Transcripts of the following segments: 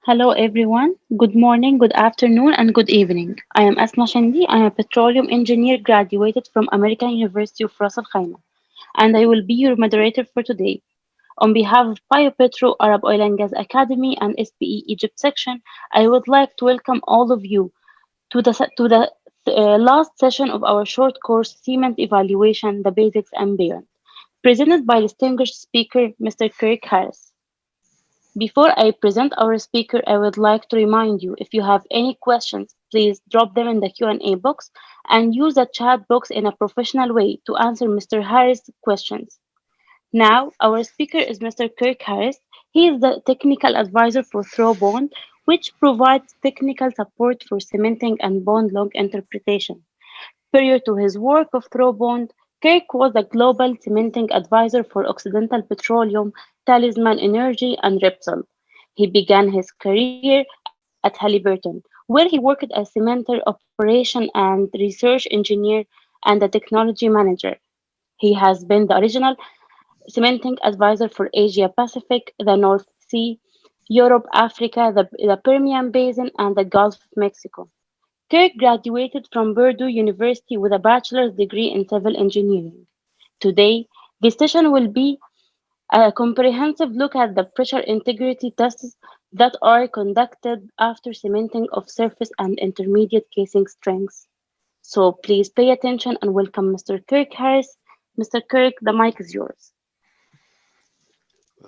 Hello everyone. Good morning, good afternoon, and good evening. I am Asma Shandi. I am a petroleum engineer graduated from American University of Ras Al Khaimah, and I will be your moderator for today. On behalf of BioPetro Arab Oil and Gas Academy and SPE Egypt section, I would like to welcome all of you to the last session of our short course Cement Evaluation: The Basics and Beyond, presented by distinguished speaker Mr. Kirk Harris. Before I present our speaker, I would like to remind you if you have any questions, please drop them in the Q&A box and use the chat box in a professional way to answer Mr. Harris' questions. Now, our speaker is Mr. Kirk Harris. He is the technical advisor for Throwbond, which provides technical support for cementing and bond log interpretation. Prior to his work of Throwbond, Kirk was the global cementing advisor for Occidental Petroleum, Talisman Energy, and Repsol. He began his career at Halliburton, where he worked as cementer operation and research engineer and the technology manager. He has been the original cementing advisor for Asia Pacific, the North Sea, Europe, Africa, the Permian Basin, and the Gulf of Mexico. Kirk graduated from Purdue University with a bachelor's degree in civil engineering. Today, this session will be a comprehensive look at the pressure integrity tests that are conducted after cementing of surface and intermediate casing strengths. So please pay attention and welcome Mr. Kirk Harris. Mr. Kirk, the mic is yours.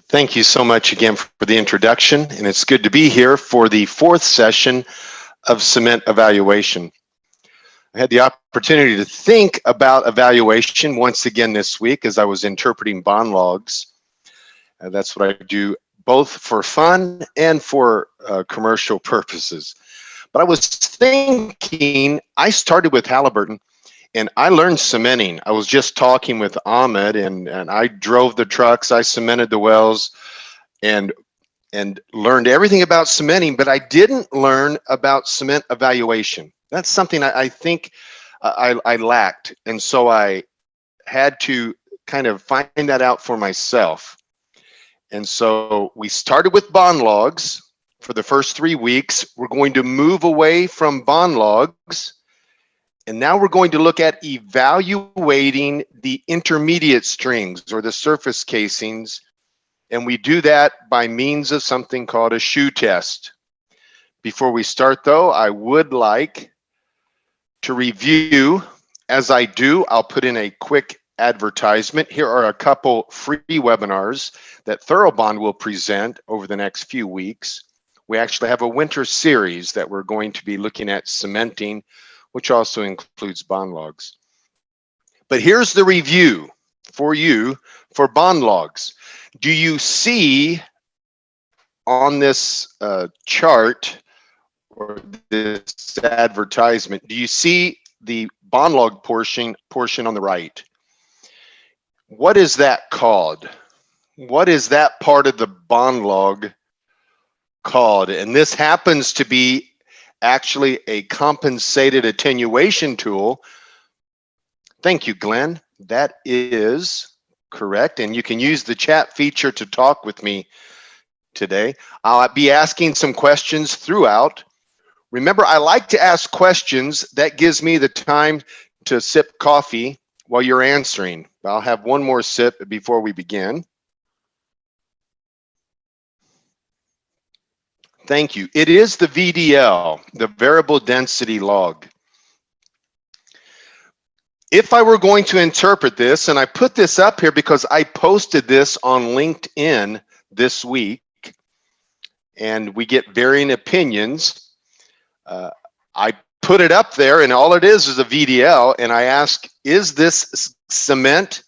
Thank you so much again for the introduction, and it's good to be here for the fourth session of cement evaluation. I had the opportunity to think about evaluation once again this week as I was interpreting bond logs. That's what I do both for fun and for commercial purposes. But I was thinking, I started with Halliburton and I learned cementing. I was just talking with Ahmed, and I drove the trucks, I cemented the wells, and learned everything about cementing, but I didn't learn about cement evaluation. That's something I think I lacked, and so I had to kind of find that out for myself. And so we started with bond logs for the first 3 weeks. We're going to move away from bond logs, and now we're going to look at evaluating the intermediate strings or the surface casings. And we do that by means of something called a shoe test. Before we start though, I would like to review. As I do, I'll put in a quick advertisement. Here are a couple free webinars that Thoroughbond will present over the next few weeks. We actually have a winter series that we're going to be looking at cementing, which also includes bond logs. But here's the review for you for bond logs. Do you see on this chart or this advertisement, do you see the bond log portion on the right? What is that called? What is that part of the bond log called? And this happens to be actually a compensated attenuation tool. Thank you, Glenn. That is correct. And you can use the chat feature to talk with me today. I'll be asking some questions throughout. Remember, I like to ask questions. That gives me the time to sip coffee while you're answering. I'll have one more sip before we begin. Thank you. It is the VDL, the variable density log. If I were going to interpret this, and I put this up here because I posted this on LinkedIn this week, and we get varying opinions. I put it up there, and all it is a VDL, and I ask, is this cement,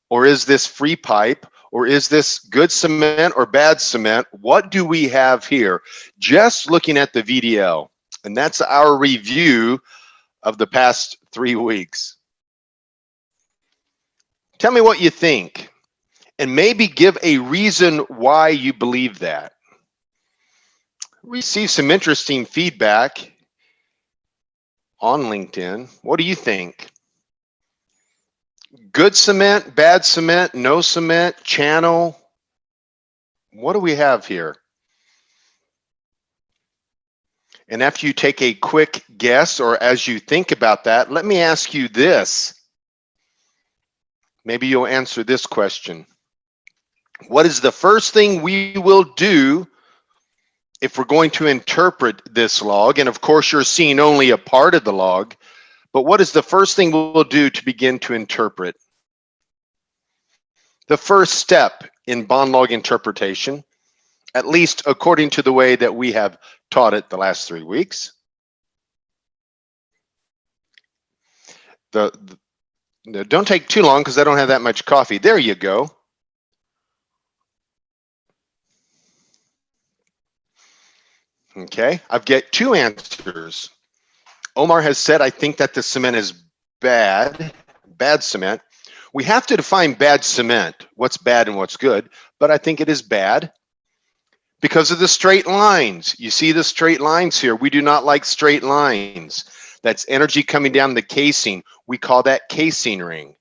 or is this free pipe, or is this good cement or bad cement? What do we have here? Just looking at the VDL, and that's our review of the past 3 weeks. Tell me what you think, and maybe give a reason why you believe that. Receive some interesting feedback on LinkedIn. What do you think? Good cement, bad cement, no cement, channel? What do we have here? And after you take a quick guess, or as you think about that, let me ask you this. Maybe you'll answer this question. What is the first thing we will do if we're going to interpret this log? And of course, you're seeing only a part of the log, but what is the first thing we'll do to begin to interpret? The first step in bond log interpretation, at least according to the way that we have taught it the last 3 weeks. Don't take too long because I don't have that much coffee. There you go. Okay, I've got 2 answers. Omar has said, I think that the cement is bad cement. We have to define bad cement, what's bad and what's good, but I think it is bad because of the straight lines. You see the straight lines here. We do not like straight lines. That's energy coming down the casing. We call that casing ring.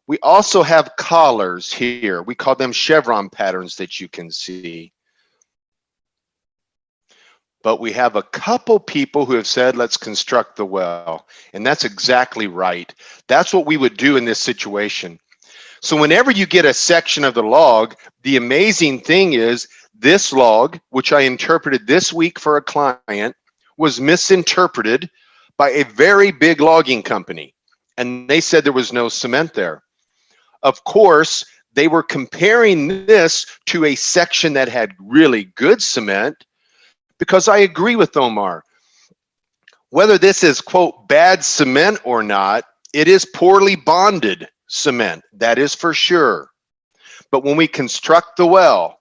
We also have collars here. We call them chevron patterns that you can see. But we have a couple people who have said, let's construct the well. And that's exactly right. That's what we would do in this situation. So whenever you get a section of the log, the amazing thing is this log, which I interpreted this week for a client, was misinterpreted by a very big logging company. And they said there was no cement there. Of course, they were comparing this to a section that had really good cement, because I agree with Omar. Whether this is, quote, bad cement or not, it is poorly bonded cement. That is for sure. But when we construct the well,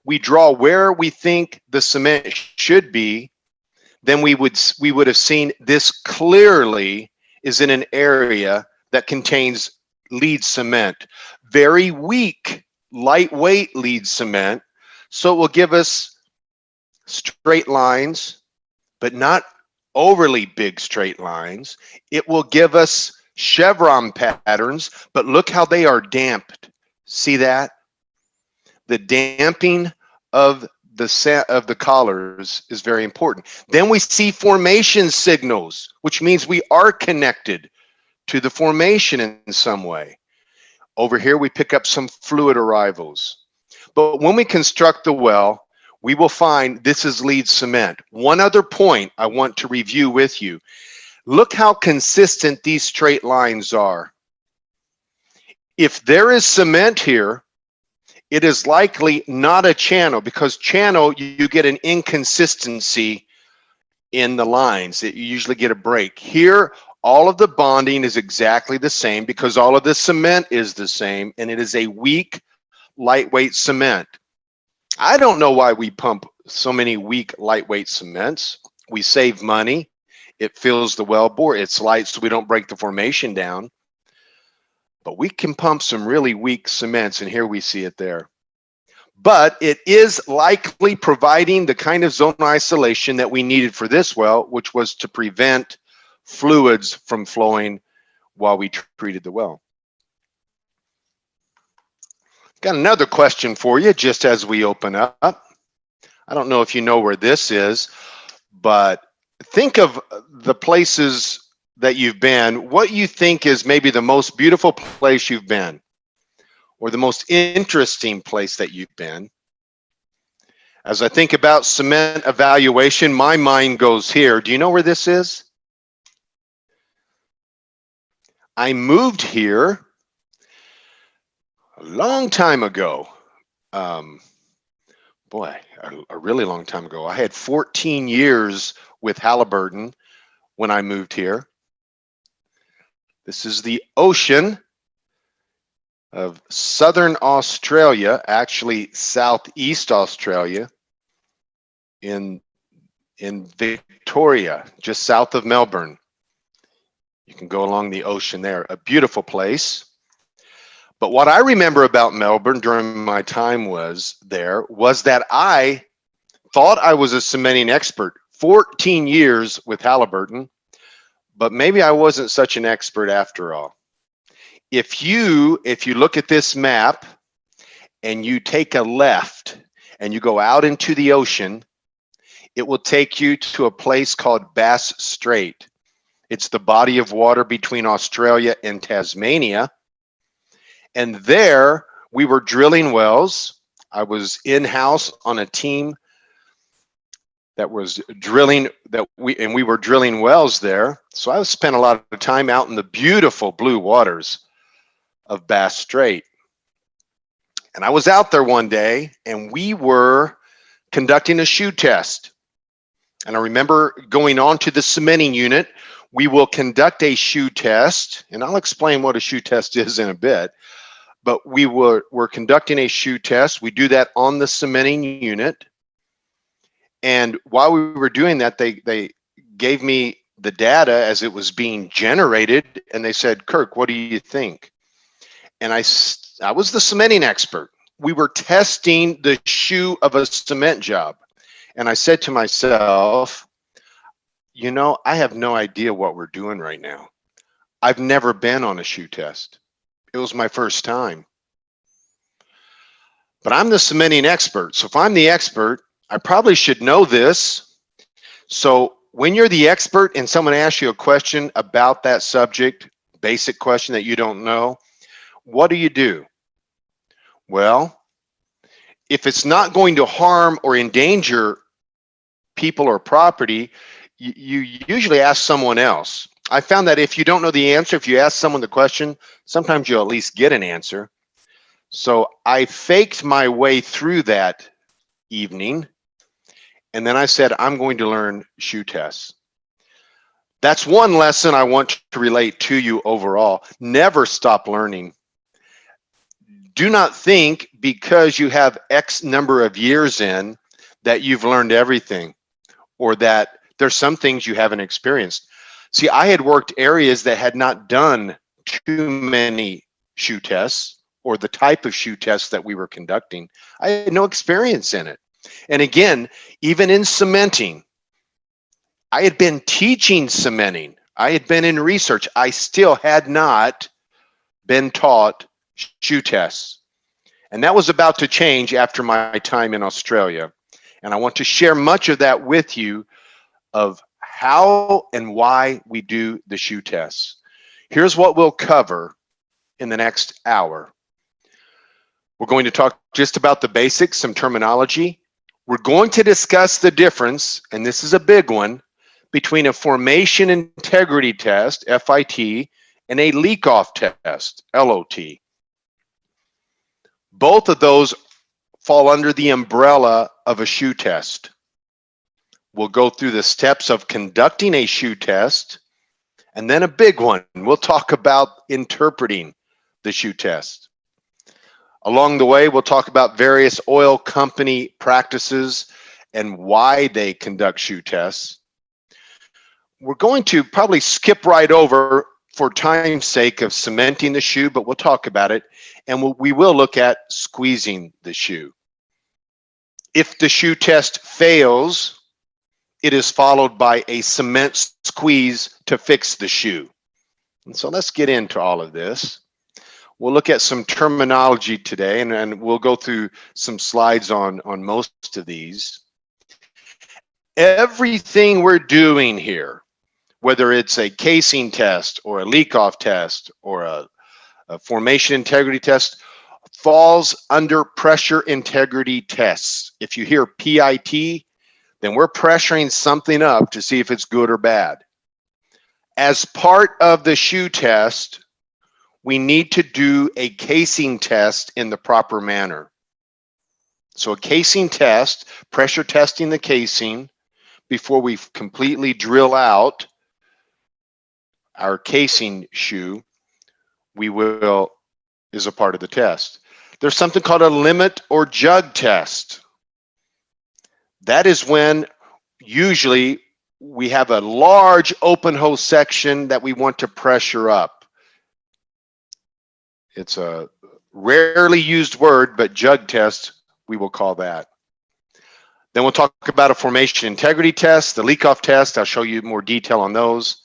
we draw where we think the cement should be, then we would have seen this clearly is in an area that contains lead cement. Very weak, lightweight lead cement. So it will give us straight lines, but not overly big straight lines. It will give us chevron patterns, but look how they are damped. See that? The damping of the collars is very important. Then we see formation signals, which means we are connected to the formation in some way. Over here, we pick up some fluid arrivals. But when we construct the well, we will find this is lead cement. One other point I want to review with you. Look how consistent these straight lines are. If there is cement here, it is likely not a channel, because channel, you get an inconsistency in the lines. You usually get a break. Here, all of the bonding is exactly the same because all of the cement is the same, and it is a weak, lightweight cement. I don't know why we pump so many weak, lightweight cements. We save money. It fills the well bore. It's light so we don't break the formation down. But we can pump some really weak cements, and here we see it there. But it is likely providing the kind of zone isolation that we needed for this well, which was to prevent fluids from flowing while we treated the well. Got another question for you just as we open up. I don't know if you know where this is, but think of the places that you've been. What you think is maybe the most beautiful place you've been, or the most interesting place that you've been. As I think about cement evaluation, my mind goes here. Do you know where this is? I moved here a long time ago. A really long time ago. I had 14 years with Halliburton when I moved here. This is the ocean of southern Australia, actually southeast Australia, in Victoria, just south of Melbourne. You can go along the ocean there, a beautiful place. But what I remember about Melbourne during my time was that I thought I was a cementing expert, 14 years with Halliburton, but maybe I wasn't such an expert after all. If you look at this map and you take a left and you go out into the ocean, It will take you to a place called Bass Strait. It's the body of water between Australia and Tasmania. And there we were drilling wells. I was in-house on a team that was drilling we were drilling wells there. So I spent a lot of time out in the beautiful blue waters of Bass Strait. And I was out there one day and we were conducting a shoe test. And I remember going on to the cementing unit. We will conduct a shoe test, and I'll explain what a shoe test is in a bit. But we're conducting a shoe test. We do that on the cementing unit. And while we were doing that, they gave me the data as it was being generated, and they said, "Kirk, what do you think?" And I was the cementing expert. We were testing the shoe of a cement job. And I said to myself, I have no idea what we're doing right now. I've never been on a shoe test. It was my first time. But I'm the cementing expert. So if I'm the expert, I probably should know this. So when you're the expert and someone asks you a question about that subject, basic question that you don't know, what do? Well, if it's not going to harm or endanger people or property, you usually ask someone else. I found that if you don't know the answer, if you ask someone the question, sometimes you'll at least get an answer. So I faked my way through that evening, and then I said, I'm going to learn shoe tests. That's one lesson I want to relate to you overall. Never stop learning. Do not think because you have X number of years in that you've learned everything, or that there's some things you haven't experienced. See, I had worked areas that had not done too many shoe tests or the type of shoe tests that we were conducting. I had no experience in it. And again, even in cementing, I had been teaching cementing. I had been in research. I still had not been taught shoe tests. And that was about to change after my time in Australia. And I want to share much of that with you of how and why we do the shoe tests. Here's what we'll cover in the next hour. We're going to talk just about the basics, some terminology. We're going to discuss the difference, and this is a big one, between a formation integrity test, FIT, and a leak-off test, LOT. Both of those fall under the umbrella of a shoe test. We'll go through the steps of conducting a shoe test, and then a big one. We'll talk about interpreting the shoe test. Along the way, we'll talk about various oil company practices and why they conduct shoe tests. We're going to probably skip right over, for time's sake, of cementing the shoe, but we'll talk about it, and we will look at squeezing the shoe. If the shoe test fails, it is followed by a cement squeeze to fix the shoe. And so let's get into all of this. We'll look at some terminology today, and we'll go through some slides on most of these. Everything we're doing here, whether it's a casing test or a leak-off test or a formation integrity test, falls under pressure integrity tests. If you hear PIT, then we're pressuring something up to see if it's good or bad. As part of the shoe test, we need to do a casing test in the proper manner. So a casing test, pressure testing the casing before we completely drill out our casing shoe, is a part of the test. There's something called a limit or jug test. That is when usually we have a large open hose section that we want to pressure up. It's a rarely used word, but jug test, we will call that. Then we'll talk about a formation integrity test, the leak-off test. I'll show you more detail on those.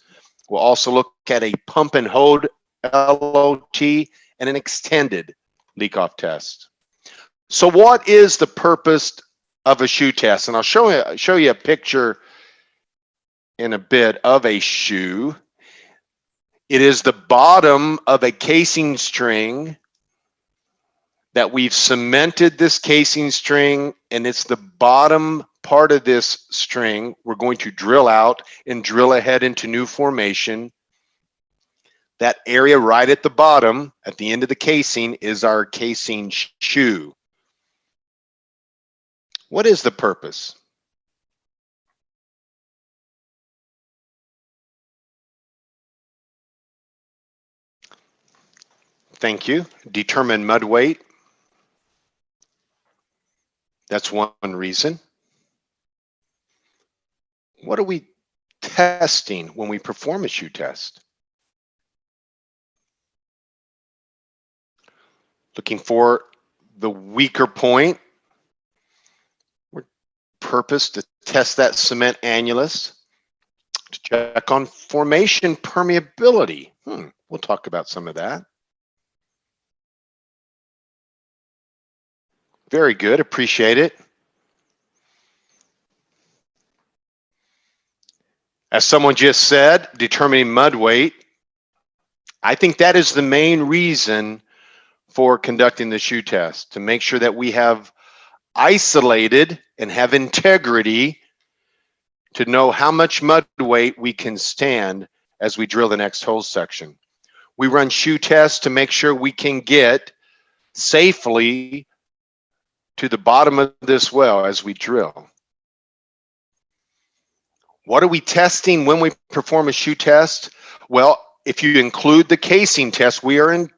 We'll also look at a pump and hold LOT and an extended leak-off test. So what is the purpose of a shoe test. And I'll show you a picture in a bit of a shoe. It is the bottom of a casing string that we've cemented this casing string, and it's the bottom part of this string we're going to drill out and drill ahead into new formation. That area right at the bottom, at the end of the casing, is our casing shoe. What is the purpose? Thank you. Determine mud weight. That's one reason. What are we testing when we perform a shoe test? Looking for the weaker point. We're purpose to test that cement annulus, to check on formation permeability. We'll talk about some of that. Very good, appreciate it. As someone just said, determining mud weight. I think that is the main reason for conducting the shoe test, to make sure that we have isolated and have integrity to know how much mud weight we can stand as we drill the next hole section. We run shoe tests to make sure we can get safely to the bottom of this well as we drill. What are we testing when we perform a shoe test? Well, if you include the casing test, we are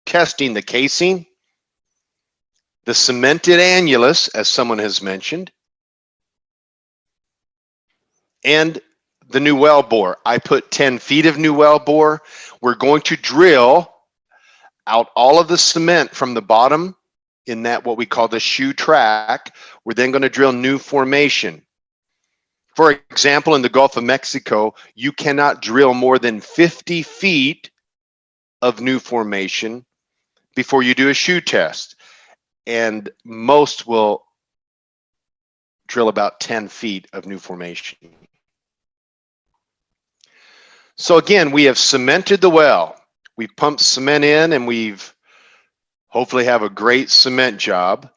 testing the casing, the cemented annulus, as someone has mentioned, and the new well bore. I put 10 feet of new well bore. We're going to drill out all of the cement from the bottom in that what we call the shoe track. We're then going to drill new formation. For example, in the Gulf of Mexico, you cannot drill more than 50 feet of new formation before you do a shoe test. And most will drill about 10 feet of new formation. So again, we have cemented the well. We've pumped cement in, and we've hopefully have a great cement job.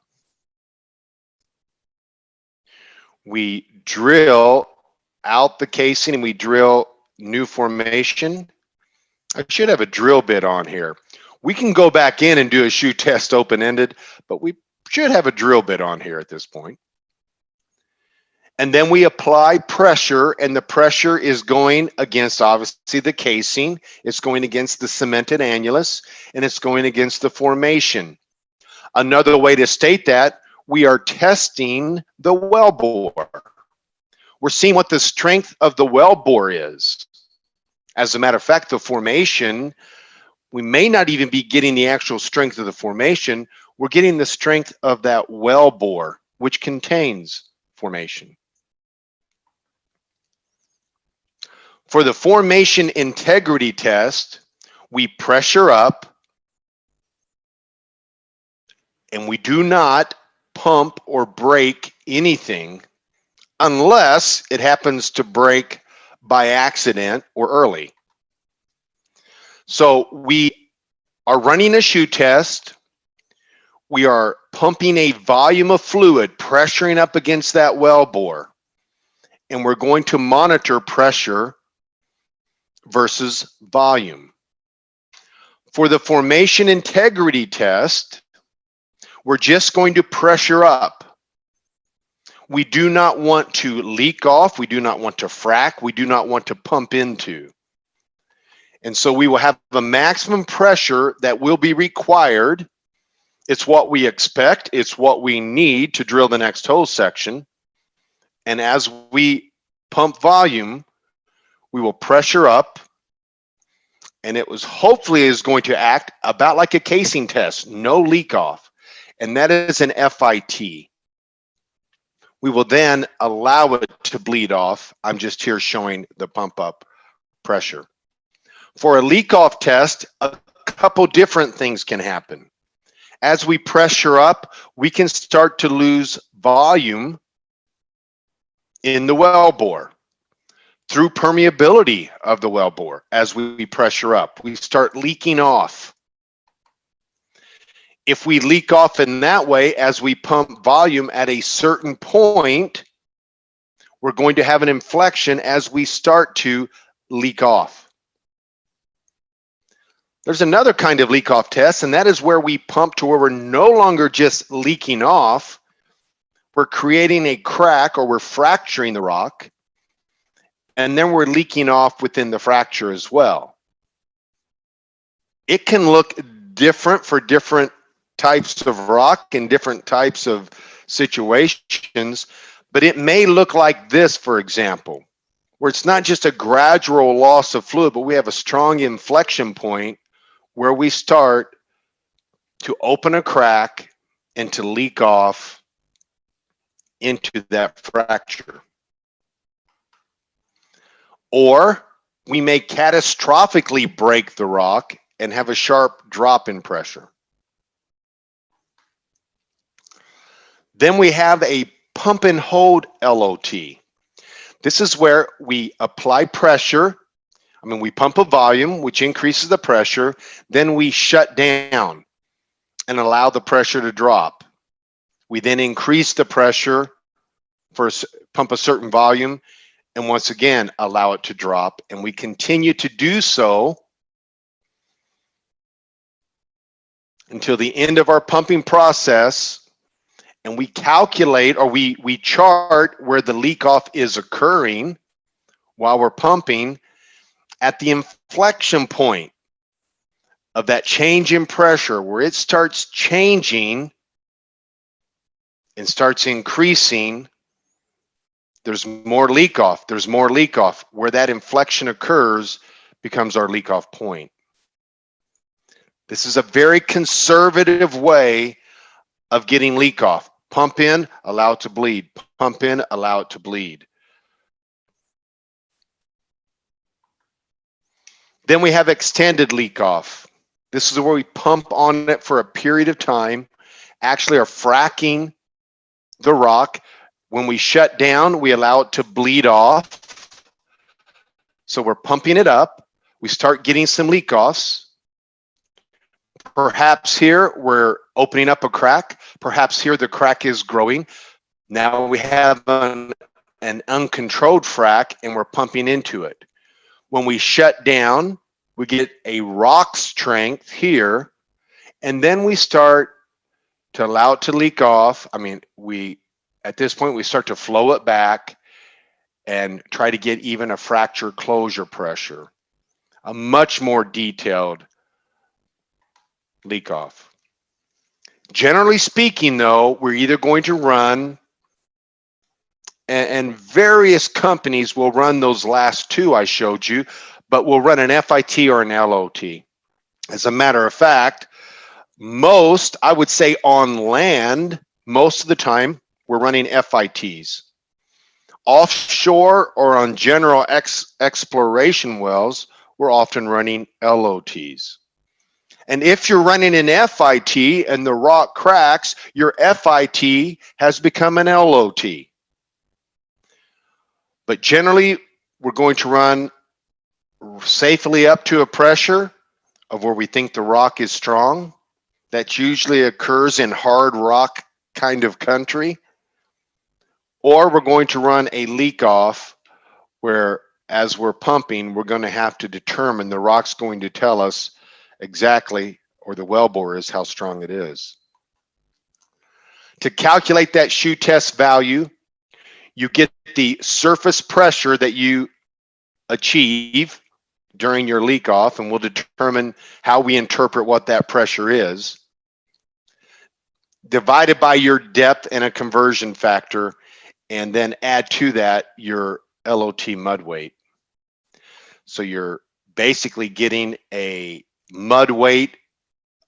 We drill out the casing and we drill new formation. I should have a drill bit on here. We can go back in and do a shoe test open-ended, but we should have a drill bit on here at this point. And then we apply pressure, and the pressure is going against, obviously, the casing. It's going against the cemented annulus, and it's going against the formation. Another way to state that, we are testing the well bore. We're seeing what the strength of the well bore is. As a matter of fact, the formation, we may not even be getting the actual strength of the formation. We're getting the strength of that well bore, which contains formation. For the formation integrity test, we pressure up, and we do not pump or break anything unless it happens to break by accident or early. So we are running a shoe test. We are pumping a volume of fluid, pressuring up against that well bore, and we're going to monitor pressure versus volume. For the formation integrity test, we're just going to pressure up. We do not want to leak off. We do not want to frack. We do not want to pump into. And so we will have a maximum pressure that will be required. It's what we expect. It's what we need to drill the next hole section. And as we pump volume, we will pressure up, and it was hopefully is going to act about like a casing test, no leak off. And that is an FIT. We will then allow it to bleed off. I'm just here showing the pump up pressure. For a leak off test, a couple different things can happen. As we pressure up, we can start to lose volume in the wellbore through permeability of the wellbore. As we pressure up, we start leaking off. If we leak off in that way, as we pump volume at a certain point, we're going to have an inflection as we start to leak off. There's another kind of leak off test, and that is where we pump to where we're no longer just leaking off, we're creating a crack, or we're fracturing the rock, and then we're leaking off within the fracture as well. It can look different for different types of rock and different types of situations, but it may look like this, for example, where it's not just a gradual loss of fluid, but we have a strong inflection point where we start to open a crack and to leak off into that fracture. Or we may catastrophically break the rock and have a sharp drop in pressure. Then we have a pump and hold LOT. This is where we apply pressure. We pump a volume, which increases the pressure. Then we shut down and allow the pressure to drop. We then increase the pressure for pump a certain volume, and once again, allow it to drop. And we continue to do so until the end of our pumping process, and we calculate, or we chart where the leak off is occurring while we're pumping. At the inflection point of that change in pressure, where it starts changing and starts increasing, there's more leak off. There's more leak off. Where that inflection occurs becomes our leak off point. This is a very conservative way of getting leak off. Pump in, allow it to bleed. Pump in, allow it to bleed. Then we have extended leak off. This is where we pump on it for a period of time, actually are fracking the rock. When we shut down, we allow it to bleed off. So we're pumping it up. We start getting some leak offs. Perhaps here we're opening up a crack. Perhaps here the crack is growing. Now we have an uncontrolled frac and we're pumping into it. When we shut down, we get a rock strength here, and then we start to allow it to leak off. At this point, we start to flow it back and try to get even a fracture closure pressure, a much more detailed leak off. Generally speaking, though, we're either going to run, and various companies will run those last two I showed you, but we'll run an FIT or an LOT. As a matter of fact, I would say on land, most of the time, we're running FITs. Offshore or on general exploration wells, we're often running LOTs. And if you're running an FIT and the rock cracks, your FIT has become an LOT. But generally, we're going to run safely up to a pressure of where we think the rock is strong. That usually occurs in hard rock kind of country. Or we're going to run a leak off where, as we're pumping, we're going to have to determine the rock's going to tell us exactly, or the wellbore is, how strong it is. To calculate that shoe test value, you get the surface pressure that you achieve during your leak off, and we'll determine how we interpret what that pressure is, divided by your depth and a conversion factor, and then add to that your LOT mud weight. So you're basically getting a mud weight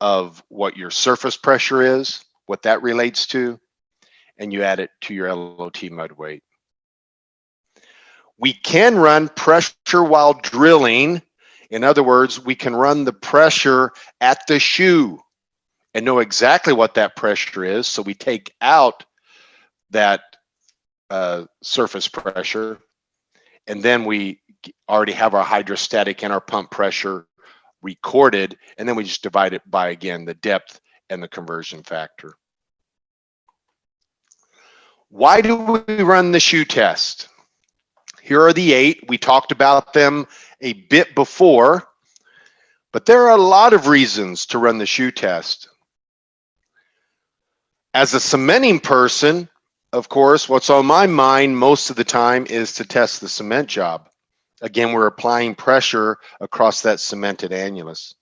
of what your surface pressure is, what that relates to, and you add it to your LOT mud weight. We can run pressure while drilling. In other words, we can run the pressure at the shoe and know exactly what that pressure is. So we take out that surface pressure, and then we already have our hydrostatic and our pump pressure recorded, and then we just divide it by, again, the depth and the conversion factor. Why do we run the shoe test? Here are the 8. We talked about them a bit before, but there are a lot of reasons to run the shoe test. As a cementing person, of course, what's on my mind most of the time is to test the cement job. Again, we're applying pressure across that cemented annulus.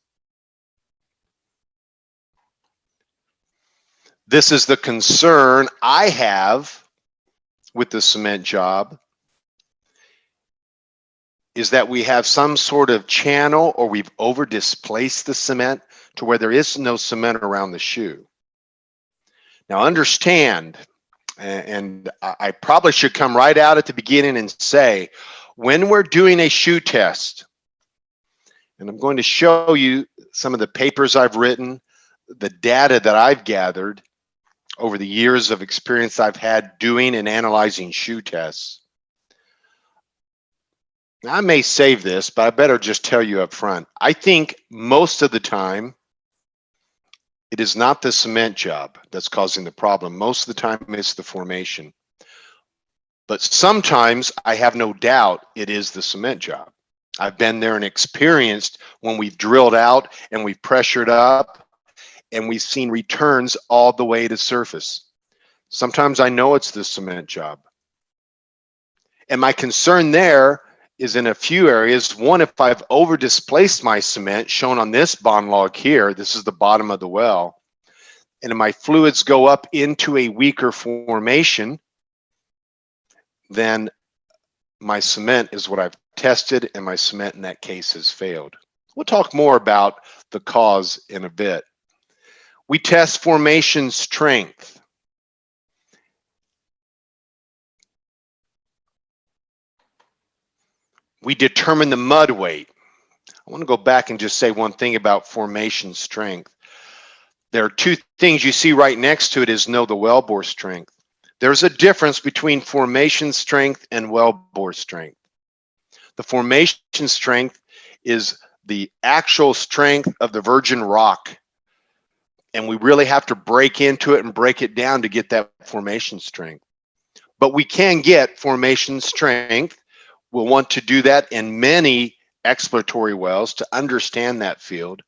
This is the concern I have with the cement job, is that we have some sort of channel, or we've over displaced the cement to where there is no cement around the shoe. Now understand, and I probably should come right out at the beginning and say, when we're doing a shoe test, and I'm going to show you some of the papers I've written, the data that I've gathered over the years of experience I've had doing and analyzing shoe tests. Now, I may save this, but I better just tell you up front. I think most of the time, it is not the cement job that's causing the problem. Most of the time, it's the formation. But sometimes, I have no doubt, it is the cement job. I've been there and experienced when we've drilled out and we've pressured up and we've seen returns all the way to surface. Sometimes I know it's the cement job. And my concern there is in a few areas. One, if I've over displaced my cement, shown on this bond log here, this is the bottom of the well, and my fluids go up into a weaker formation, then my cement is what I've tested, and my cement in that case has failed. We'll talk more about the cause in a bit. We test formation strength. We determine the mud weight. I want to go back and just say one thing about formation strength. There are 2 things you see right next to it is know the wellbore strength. There's a difference between formation strength and wellbore strength. The formation strength is the actual strength of the virgin rock, and we really have to break into it and break it down to get that formation strength. But we can get formation strength. We'll want to do that in many exploratory wells to understand that field.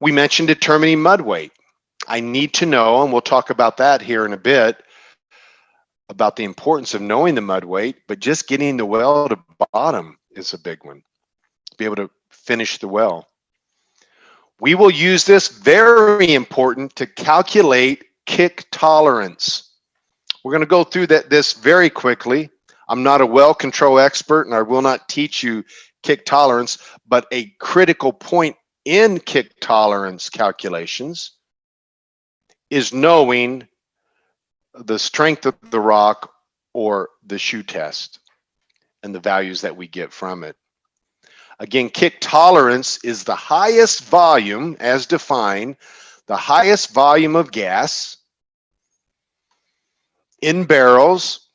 We mentioned determining mud weight. I need to know, and we'll talk about that here in a bit, about the importance of knowing the mud weight, but just getting the well to bottom is a big one, to be able to finish the well. We will use this, very important, to calculate kick tolerance. We're going to go through this very quickly. I'm not a well control expert, and I will not teach you kick tolerance, but a critical point in kick tolerance calculations is knowing the strength of the rock or the shoe test and the values that we get from it. Again, kick tolerance is the highest volume, as defined, the highest volume of gas in barrels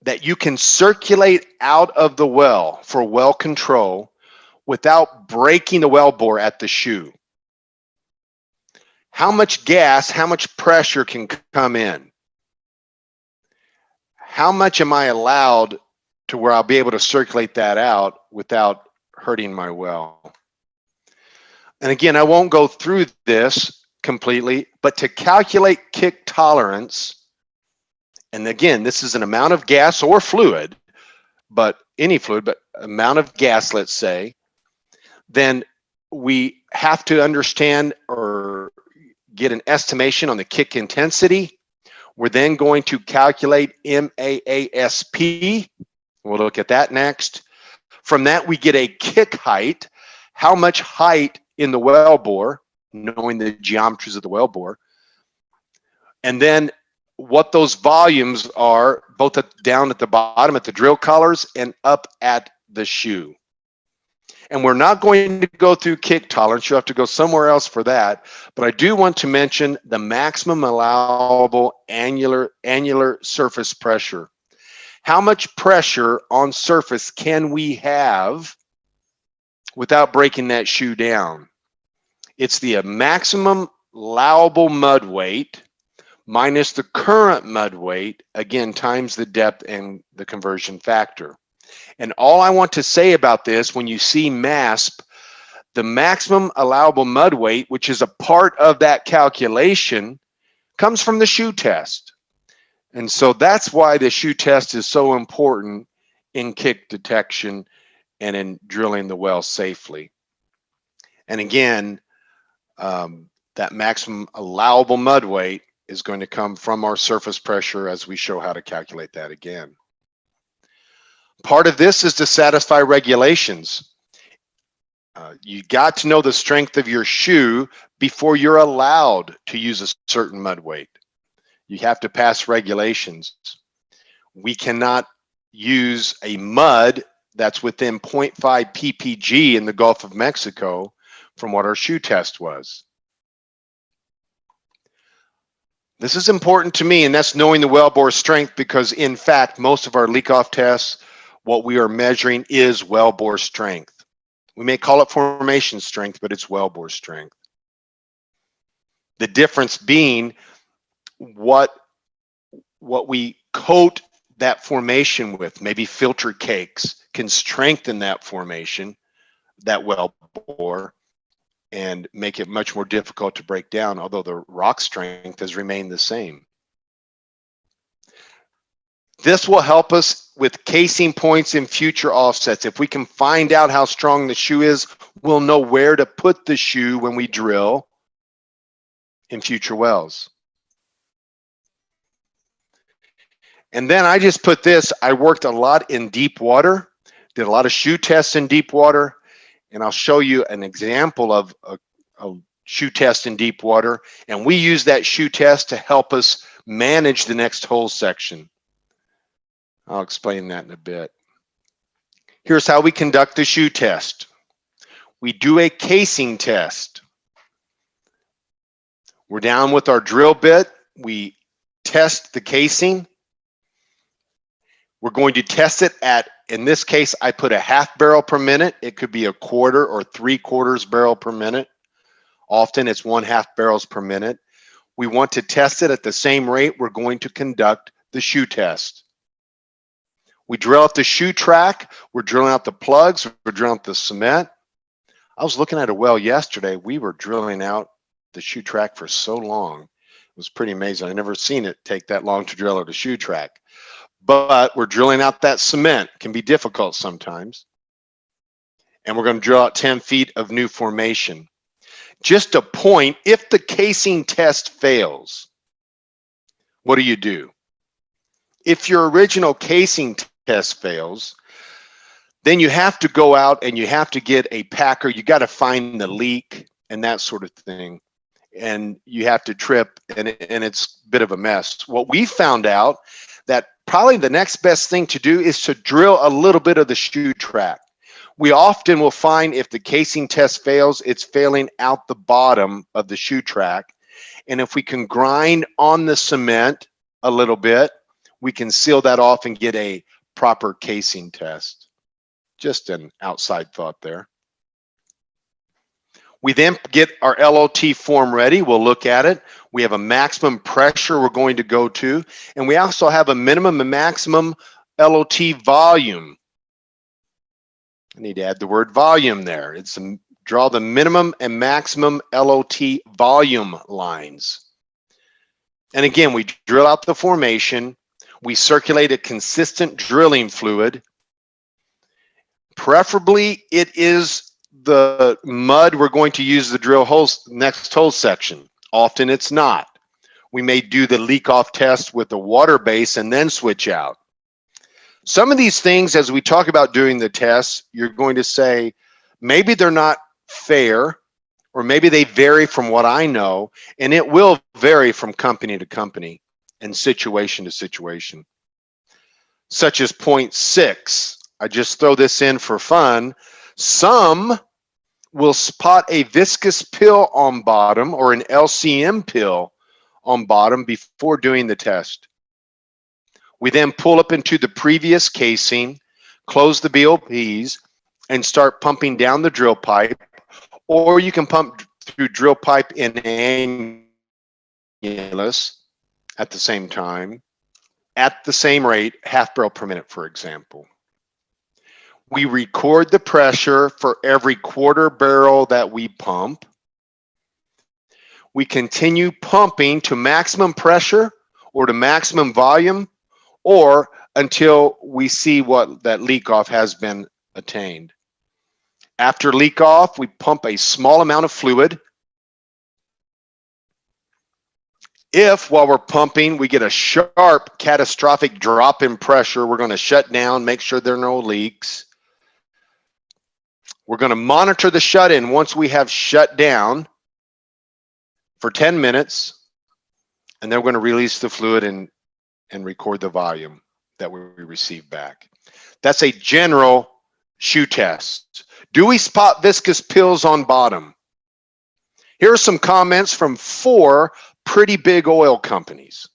that you can circulate out of the well for well control without breaking the well bore at the shoe. How much gas, how much pressure can come in? How much am I allowed to where I'll be able to circulate that out without hurting my well? And again, I won't go through this completely, but to calculate kick tolerance, and again, this is an amount of gas or fluid, but any fluid, but amount of gas, let's say, then we have to understand or get an estimation on the kick intensity. We're then going to calculate MAASP. We'll look at that next. From that, we get a kick height, how much height in the well bore, knowing the geometries of the well bore, and then what those volumes are, both down at the bottom at the drill collars and up at the shoe. And we're not going to go through kick tolerance. You'll have to go somewhere else for that. But I do want to mention the maximum allowable annular surface pressure. How much pressure on surface can we have without breaking that shoe down? It's the maximum allowable mud weight minus the current mud weight, again, times the depth and the conversion factor. And all I want to say about this, when you see MASP, the maximum allowable mud weight, which is a part of that calculation, comes from the shoe test. And so that's why the shoe test is so important in kick detection and in drilling the well safely. And again, that maximum allowable mud weight is going to come from our surface pressure, as we show how to calculate that again. Part of this is to satisfy regulations. You got to know the strength of your shoe before you're allowed to use a certain mud weight. You have to pass regulations. We cannot use a mud that's within 0.5 ppg in the Gulf of Mexico from what our shoe test was. This is important to me, and that's knowing the wellbore strength, because in fact, most of our leak-off tests, what we are measuring is wellbore strength. We may call it formation strength, but it's wellbore strength. The difference being what we coat that formation with, maybe filter cakes, can strengthen that formation, that wellbore, and make it much more difficult to break down, although the rock strength has remained the same. This will help us with casing points in future offsets. If we can find out how strong the shoe is, we'll know where to put the shoe when we drill in future wells. And then I just put this, I worked a lot in deep water, did a lot of shoe tests in deep water, and I'll show you an example of a shoe test in deep water. And we use that shoe test to help us manage the next hole section. I'll explain that in a bit. Here's how we conduct the shoe test. We do a casing test. We're down with our drill bit. We test the casing. We're going to test it at, in this case, I put a half barrel per minute. It could be a quarter or 3/4 barrel per minute. Often it's 1/2 barrels per minute. We want to test it at the same rate we're going to conduct the shoe test. We drill out the shoe track. We're drilling out the plugs. We're drilling out the cement. I was looking at a well yesterday. We were drilling out the shoe track for so long. It was pretty amazing. I've never seen it take that long to drill out a shoe track. But we're drilling out that cement. It can be difficult sometimes. And we're going to drill out 10 feet of new formation. Just a point, if the casing test fails, what do? If your original casing test fails, then you have to go out and you have to get a packer. You got to find the leak and that sort of thing. And you have to trip, and it's a bit of a mess. What we found out, that probably the next best thing to do is to drill a little bit of the shoe track. We often will find if the casing test fails, it's failing out the bottom of the shoe track. And if we can grind on the cement a little bit, we can seal that off and get a proper casing test. Just an outside thought there. We then get our LOT form ready. We'll look at it. We have a maximum pressure we're going to go to, and we also have a minimum and maximum LOT volume. I need to add the word volume there. It's draw the minimum and maximum LOT volume lines. And again, we drill out the formation. We circulate a consistent drilling fluid. Preferably, it is the mud we're going to use the drill holes next hole section. Often it's not. We may do the leak off test with the water base and then switch out. Some of these things, as we talk about doing the tests, you're going to say, maybe they're not fair, or maybe they vary from what I know, and it will vary from company to company and situation to situation. Such as point 6, I just throw this in for fun. Some will spot a viscous pill on bottom or an LCM pill on bottom before doing the test. We then pull up into the previous casing, close the BOPs, and start pumping down the drill pipe, or you can pump through drill pipe and annulus at the same time, at the same rate, half barrel per minute, for example. We record the pressure for every quarter barrel that we pump. We continue pumping to maximum pressure or to maximum volume or until we see what that leak off has been attained. After leak off, we pump a small amount of fluid. If while we're pumping, we get a sharp catastrophic drop in pressure, we're going to shut down, make sure there are no leaks. We're going to monitor the shut-in once we have shut down for 10 minutes, and then we're going to release the fluid and record the volume that we receive back. That's a general shoe test. Do we spot viscous pills on bottom? Here are some comments from 4 pretty big oil companies.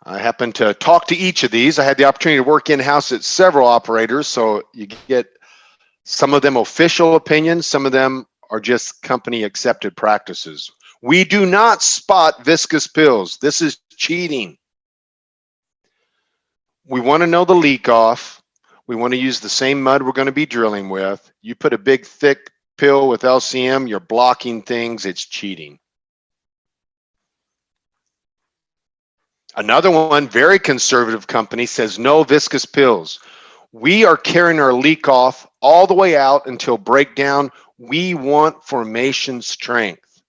I happened to talk to each of these. I had the opportunity to work in-house at several operators, so you get some of them official opinions, some of them are just company accepted practices. We do not spot viscous pills. This is cheating. We want to know the leak off. We want to use the same mud we're going to be drilling with. You put a big thick pill with LCM, you're blocking things, it's cheating. Another one, very conservative company, says no viscous pills. We are carrying our leak off all the way out until breakdown. We want formation strength.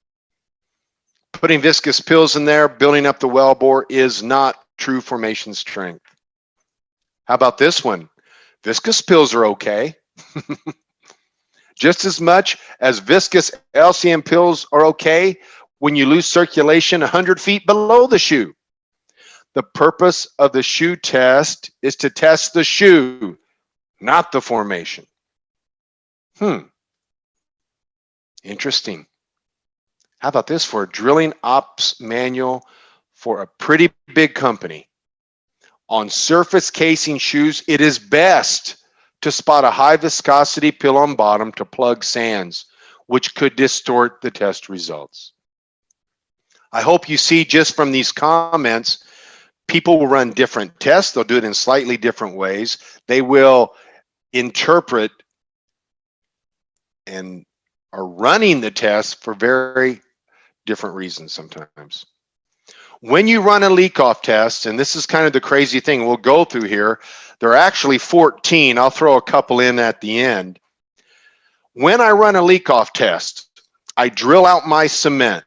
Putting viscous pills in there, building up the wellbore is not true formation strength. How about this one? Viscous pills are okay. Just as much as viscous LCM pills are okay when you lose circulation 100 feet below the shoe. The purpose of the shoe test is to test the shoe, not the formation. Interesting. How about this for a drilling ops manual for a pretty big company? On surface casing shoes, it is best to spot a high viscosity pill on bottom to plug sands, which could distort the test results. I hope you see just from these comments, people will run different tests. They'll do it in slightly different ways. They will interpret and are running the test for very different reasons sometimes. When you run a leak off test, and this is kind of the crazy thing we'll go through here, there are actually 14. I'll throw a couple in at the end. When I run a leak off test, I drill out my cement.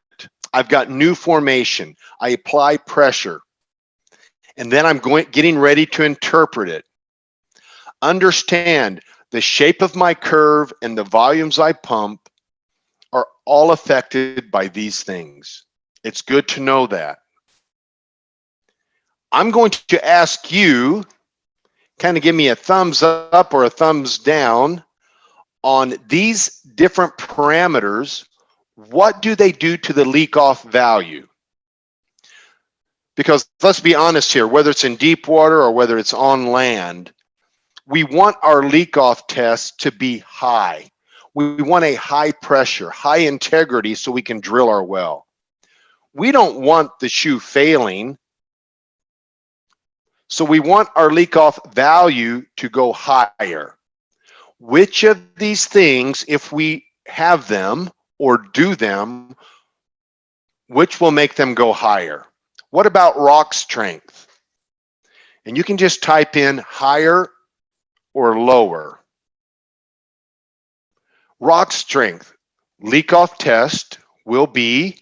I've got new formation. I apply pressure. And then I'm getting ready to interpret it. Understand the shape of my curve and the volumes I pump are all affected by these things. It's good to know that. I'm going to ask you, kind of give me a thumbs up or a thumbs down on these different parameters. What do they do to the leak off value? Because let's be honest here, whether it's in deep water or whether it's on land, we want our leak off test to be high. We want a high pressure, high integrity so we can drill our well. We don't want the shoe failing. So we want our leak off value to go higher. Which of these things, if we have them or do them, which will make them go higher? What about rock strength? And you can just type in higher or lower. Rock strength, leak off test will be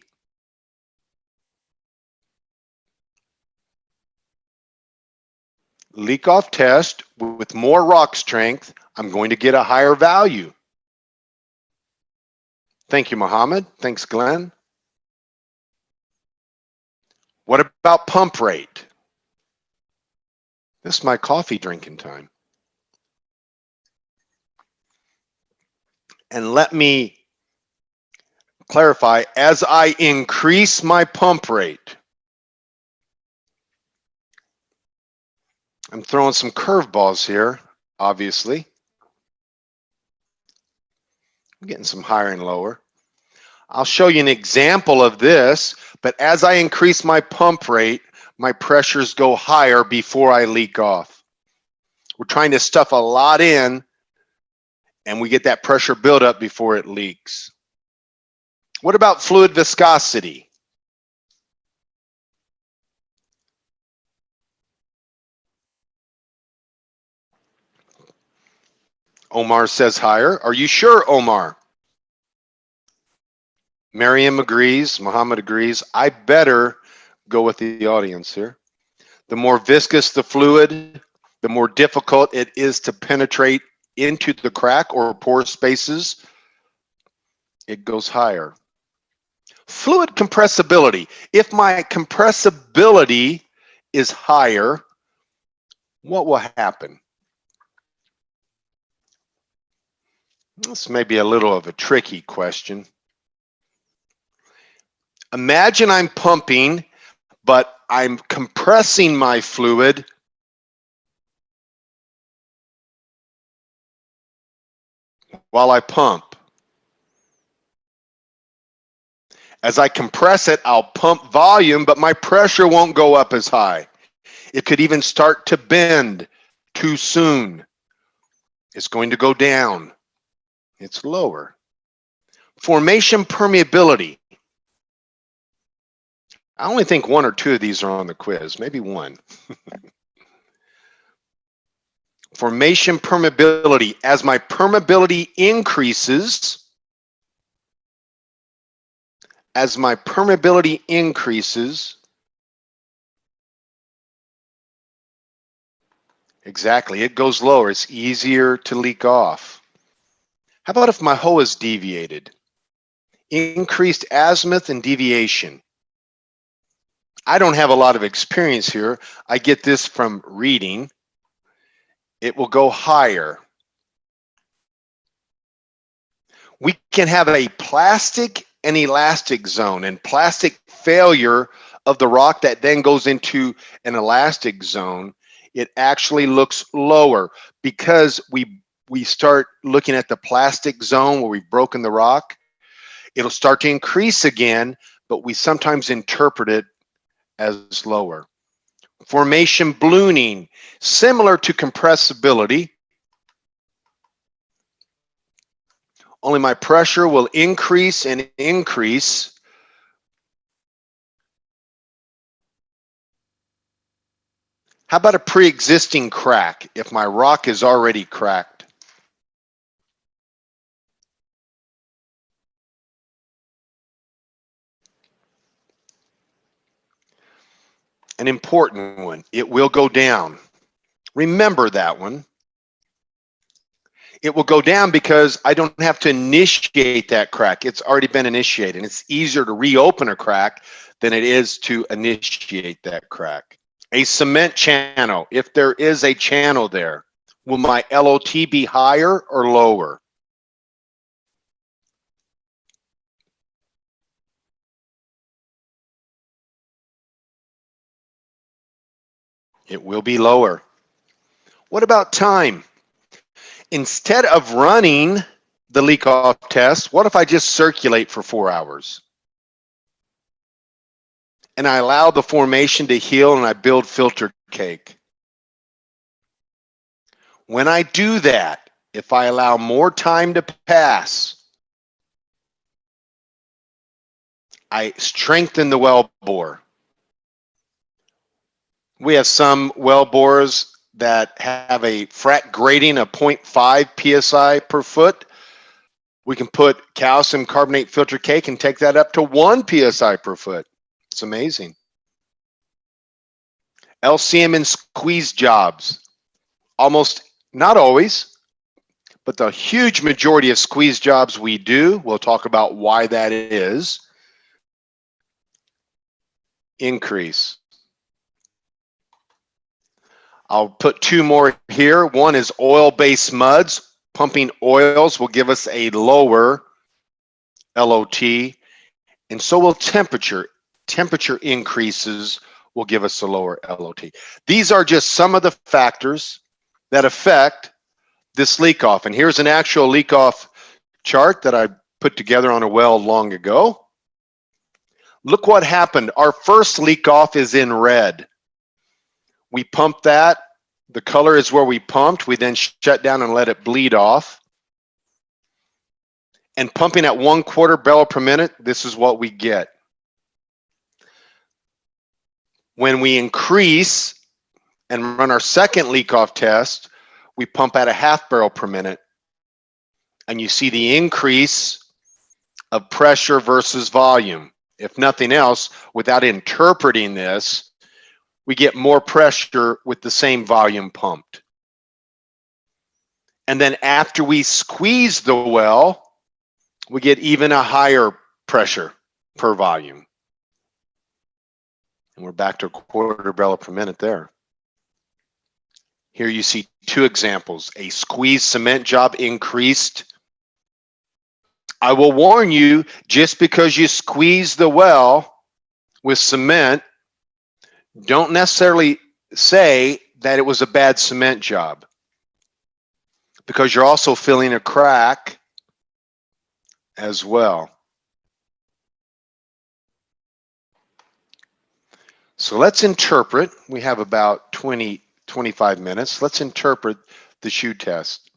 leak off test with more rock strength. I'm going to get a higher value. Thank you, Mohammed. Thanks, Glenn. What about pump rate? This is my coffee drinking time. And let me clarify, as I increase my pump rate, I'm throwing some curveballs here, obviously. I'm getting some higher and lower. I'll show you an example of this, but as I increase my pump rate, my pressures go higher before I leak off. We're trying to stuff a lot in, and we get that pressure buildup before it leaks. What about fluid viscosity? Omar says higher. Are you sure, Omar? Miriam agrees. Muhammad agrees. I better go with the audience here. The more viscous the fluid, the more difficult it is to penetrate into the crack or pore spaces. It goes higher. Fluid compressibility. If my compressibility is higher, what will happen? This may be a little of a tricky question. Imagine I'm pumping, but I'm compressing my fluid while I pump. As I compress it, I'll pump volume, but my pressure won't go up as high. It could even start to bend too soon. It's going to go down. It's lower. Formation permeability. I only think one or two of these are on the quiz, maybe one. Formation permeability. As my permeability increases, exactly, it goes lower. It's easier to leak off. How about if my hole is deviated? Increased azimuth and deviation. I don't have a lot of experience here. I get this from reading. It will go higher. We can have a plastic and elastic zone, and plastic failure of the rock that then goes into an elastic zone. It actually looks lower because we start looking at the plastic zone where we've broken the rock. It'll start to increase again, but we sometimes interpret it as lower. Formation ballooning, similar to compressibility, only my pressure will increase and increase. How about a pre-existing crack if my rock is already cracked? An important one, it will go down. Remember that one. It will go down because I don't have to initiate that crack. It's already been initiated. And it's easier to reopen a crack than it is to initiate that crack. A cement channel, if there is a channel there, will my LOT be higher or lower? It will be lower. What about time? Instead of running the leak off test, what if I just circulate for 4 hours? And I allow the formation to heal and I build filter cake. When I do that, if I allow more time to pass, I strengthen the well bore. We have some well bores that have a frac grading of 0.5 psi per foot. We can put calcium carbonate filter cake and take that up to 1 psi per foot. It's amazing. LCM and squeeze jobs. Almost, not always, but the huge majority of squeeze jobs we do, we'll talk about why that is, increase. I'll put two more here. One is oil-based muds. Pumping oils will give us a lower LOT, and so will temperature. Temperature increases will give us a lower LOT. These are just some of the factors that affect this leak off. And here's an actual leak off chart that I put together on a well long ago. Look what happened. Our first leak off is in red. We pumped that. The color is where we pumped. We then shut down and let it bleed off. And pumping at 1/4 barrel per minute, this is what we get. When we increase and run our second leak off test, we pump at a 1/2 barrel per minute. And you see the increase of pressure versus volume. If nothing else, without interpreting this, we get more pressure with the same volume pumped. And then after we squeeze the well, we get even a higher pressure per volume. And we're back to a 1/4 barrel per minute there. Here you see two examples. A squeezed cement job increased. I will warn you, just because you squeeze the well with cement, don't necessarily say that it was a bad cement job, because you're also filling a crack as well. So let's interpret. We have about 25 minutes. Let's interpret the shoe test.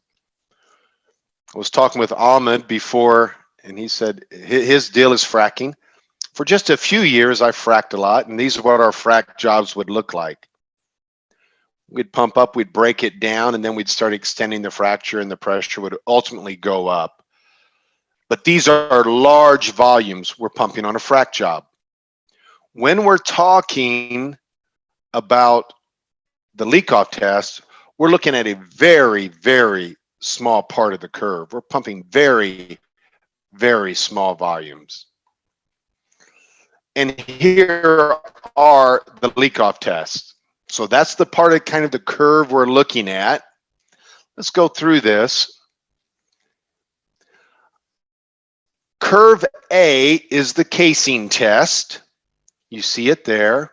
I was talking with Ahmed before, and he said his deal is fracking. For just a few years, I fracked a lot, and these are what our frack jobs would look like. We'd pump up, we'd break it down, and then we'd start extending the fracture, and the pressure would ultimately go up. But these are large volumes we're pumping on a frack job. When we're talking about the leak-off test, we're looking at a very, very small part of the curve. We're pumping very, very small volumes. And here are the leak-off tests. So that's the part of kind of the curve we're looking at. Let's go through this. Curve A is the casing test. You see it there.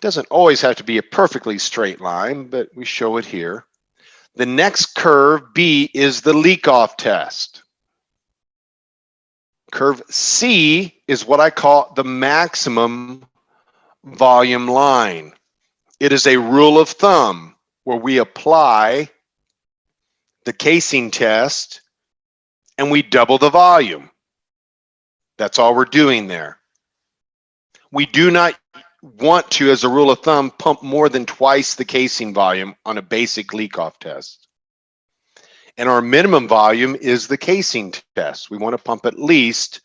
Doesn't always have to be a perfectly straight line, but we show it here. The next curve, B, is the leak-off test. Curve C is what I call the maximum volume line. It is a rule of thumb where we apply the casing test and we double the volume. That's all we're doing there. We do not want to, as a rule of thumb, pump more than twice the casing volume on a basic leak-off test. And our minimum volume is the casing test. We want to pump at least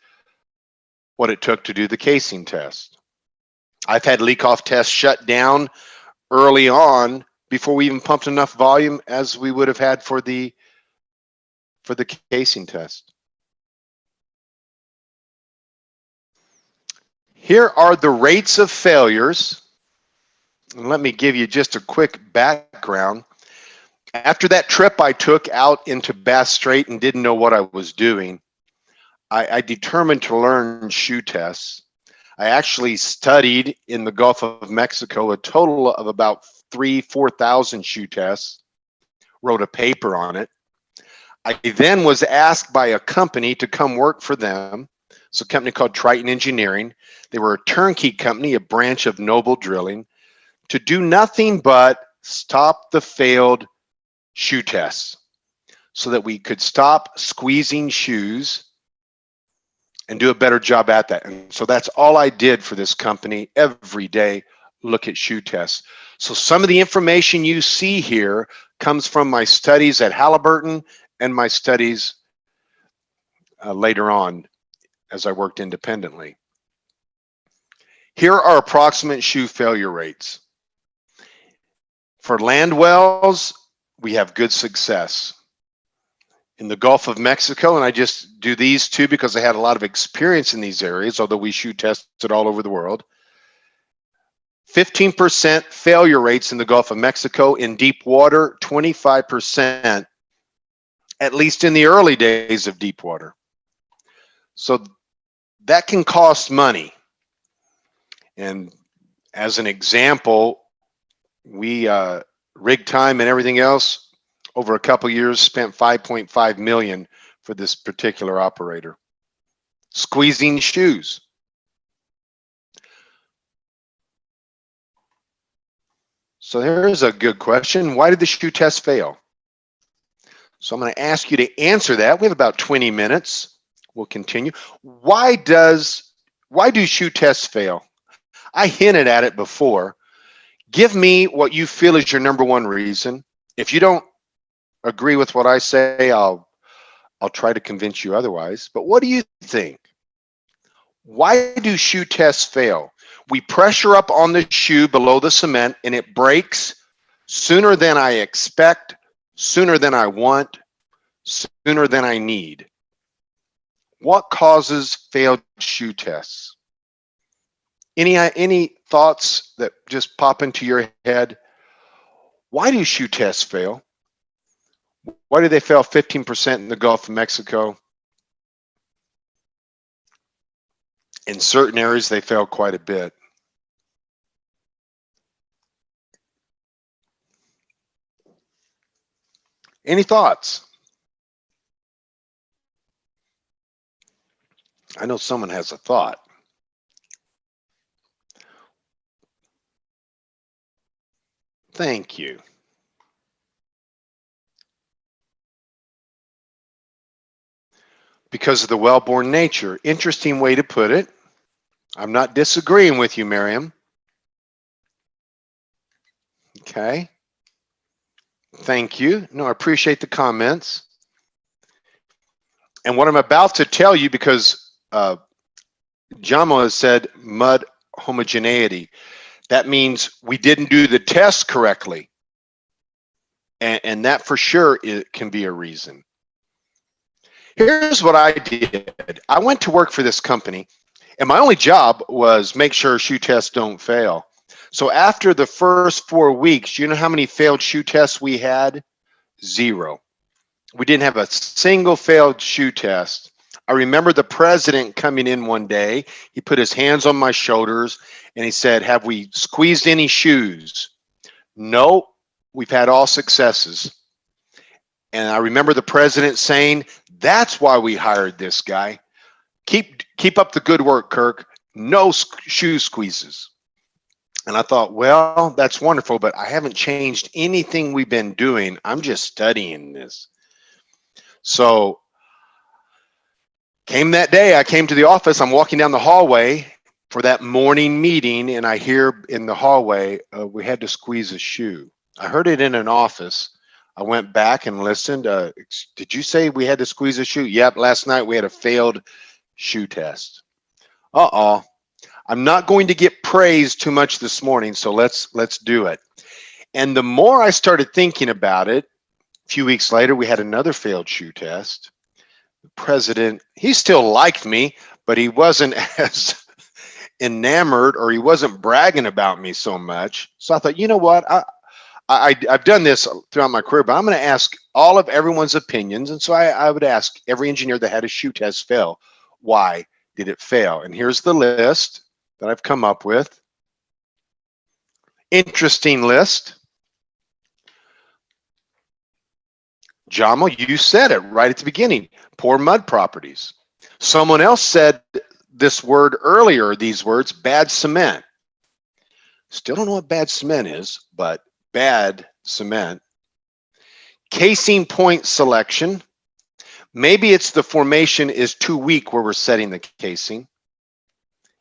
what it took to do the casing test. I've had leak-off tests shut down early on before we even pumped enough volume as we would have had for the casing test. Here are the rates of failures. And let me give you just a quick background. After that trip I took out into Bass Strait and didn't know what I was doing, I determined to learn shoe tests. I actually studied in the Gulf of Mexico a total of about 4,000 shoe tests, wrote a paper on it. I then was asked by a company to come work for them. It's a company called Triton Engineering. They were a turnkey company, a branch of Noble Drilling, to do nothing but stop the failed shoe tests so that we could stop squeezing shoes and do a better job at that. And so that's all I did for this company every day, look at shoe tests. So some of the information you see here comes from my studies at Halliburton and my studies later on as I worked independently. Here are approximate shoe failure rates. For land wells, we have good success. In the Gulf of Mexico, and I just do these two because I had a lot of experience in these areas, although we shoe tested all over the world. 15% failure rates in the Gulf of Mexico. In deep water, 25% at least in the early days of deep water. So that can cost money. And as an example, we rig time and everything else over a couple years spent 5.5 million for this particular operator. Squeezing shoes. So here's a good question. Why did the shoe test fail? So I'm going to ask you to answer that. We have about 20 minutes. We'll continue. Why do shoe tests fail? I hinted at it before. Give me what you feel is your number one reason. If you don't agree with what I say, I'll try to convince you otherwise. But what do you think? Why do shoe tests fail? We pressure up on the shoe below the cement and it breaks sooner than I expect, sooner than I want, sooner than I need. What causes failed shoe tests? Any thoughts that just pop into your head? Why do shoe tests fail? Why do they fail 15% in the Gulf of Mexico? In certain areas, they fail quite a bit. Any thoughts? I know someone has a thought. Thank you. Because of the well-born nature. Interesting way to put it. I'm not disagreeing with you, Miriam. Okay. Thank you. No, I appreciate the comments. And what I'm about to tell you, because Jamo has said mud homogeneity, that means we didn't do the test correctly. And that for sure it can be a reason. Here's what I did. I went to work for this company, and my only job was make sure shoe tests don't fail. So after the first 4 weeks, you know how many failed shoe tests we had? 0. We didn't have a single failed shoe test. I remember the president coming in one day. He put his hands on my shoulders and he said, "Have we squeezed any shoes?" No, we've had all successes. And I remember the president saying, "That's why we hired this guy. Keep up the good work, Kirk. No shoe squeezes." And I thought, well, that's wonderful, but I haven't changed anything we've been doing. I'm just studying this. So came that day, I came to the office. I'm walking down the hallway for that morning meeting, and I hear in the hallway, we had to squeeze a shoe. I heard it in an office. I went back and listened. Did you say we had to squeeze a shoe? Yep, last night we had a failed shoe test. Uh-oh. I'm not going to get praised too much this morning, so let's do it. And the more I started thinking about it, a few weeks later, we had another failed shoe test. The president, he still liked me, but he wasn't as enamored, or he wasn't bragging about me so much. So I thought, you know what? I've done this throughout my career, but I'm going to ask all of everyone's opinions. And so I would ask every engineer that had a shoe test fail, why did it fail? And here's the list that I've come up with. Interesting list. Jamo, you said it right at the beginning. Poor mud properties. Someone else said this word earlier, these words, bad cement. Still don't know what bad cement is, but bad cement. Casing point selection. Maybe it's the formation is too weak where we're setting the casing.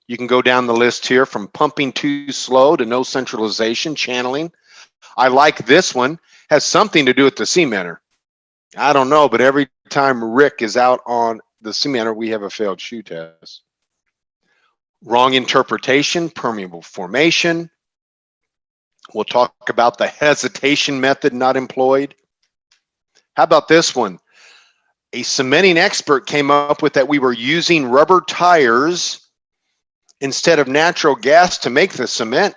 You can go down the list here from pumping too slow to no centralization, channeling. I like this one. Has something to do with the cementer. I don't know, but every time Rick is out on the cementer, we have a failed shoe test. Wrong interpretation, permeable formation. We'll talk about the hesitation method not employed. How about this one? A cementing expert came up with that we were using rubber tires instead of natural gas to make the cement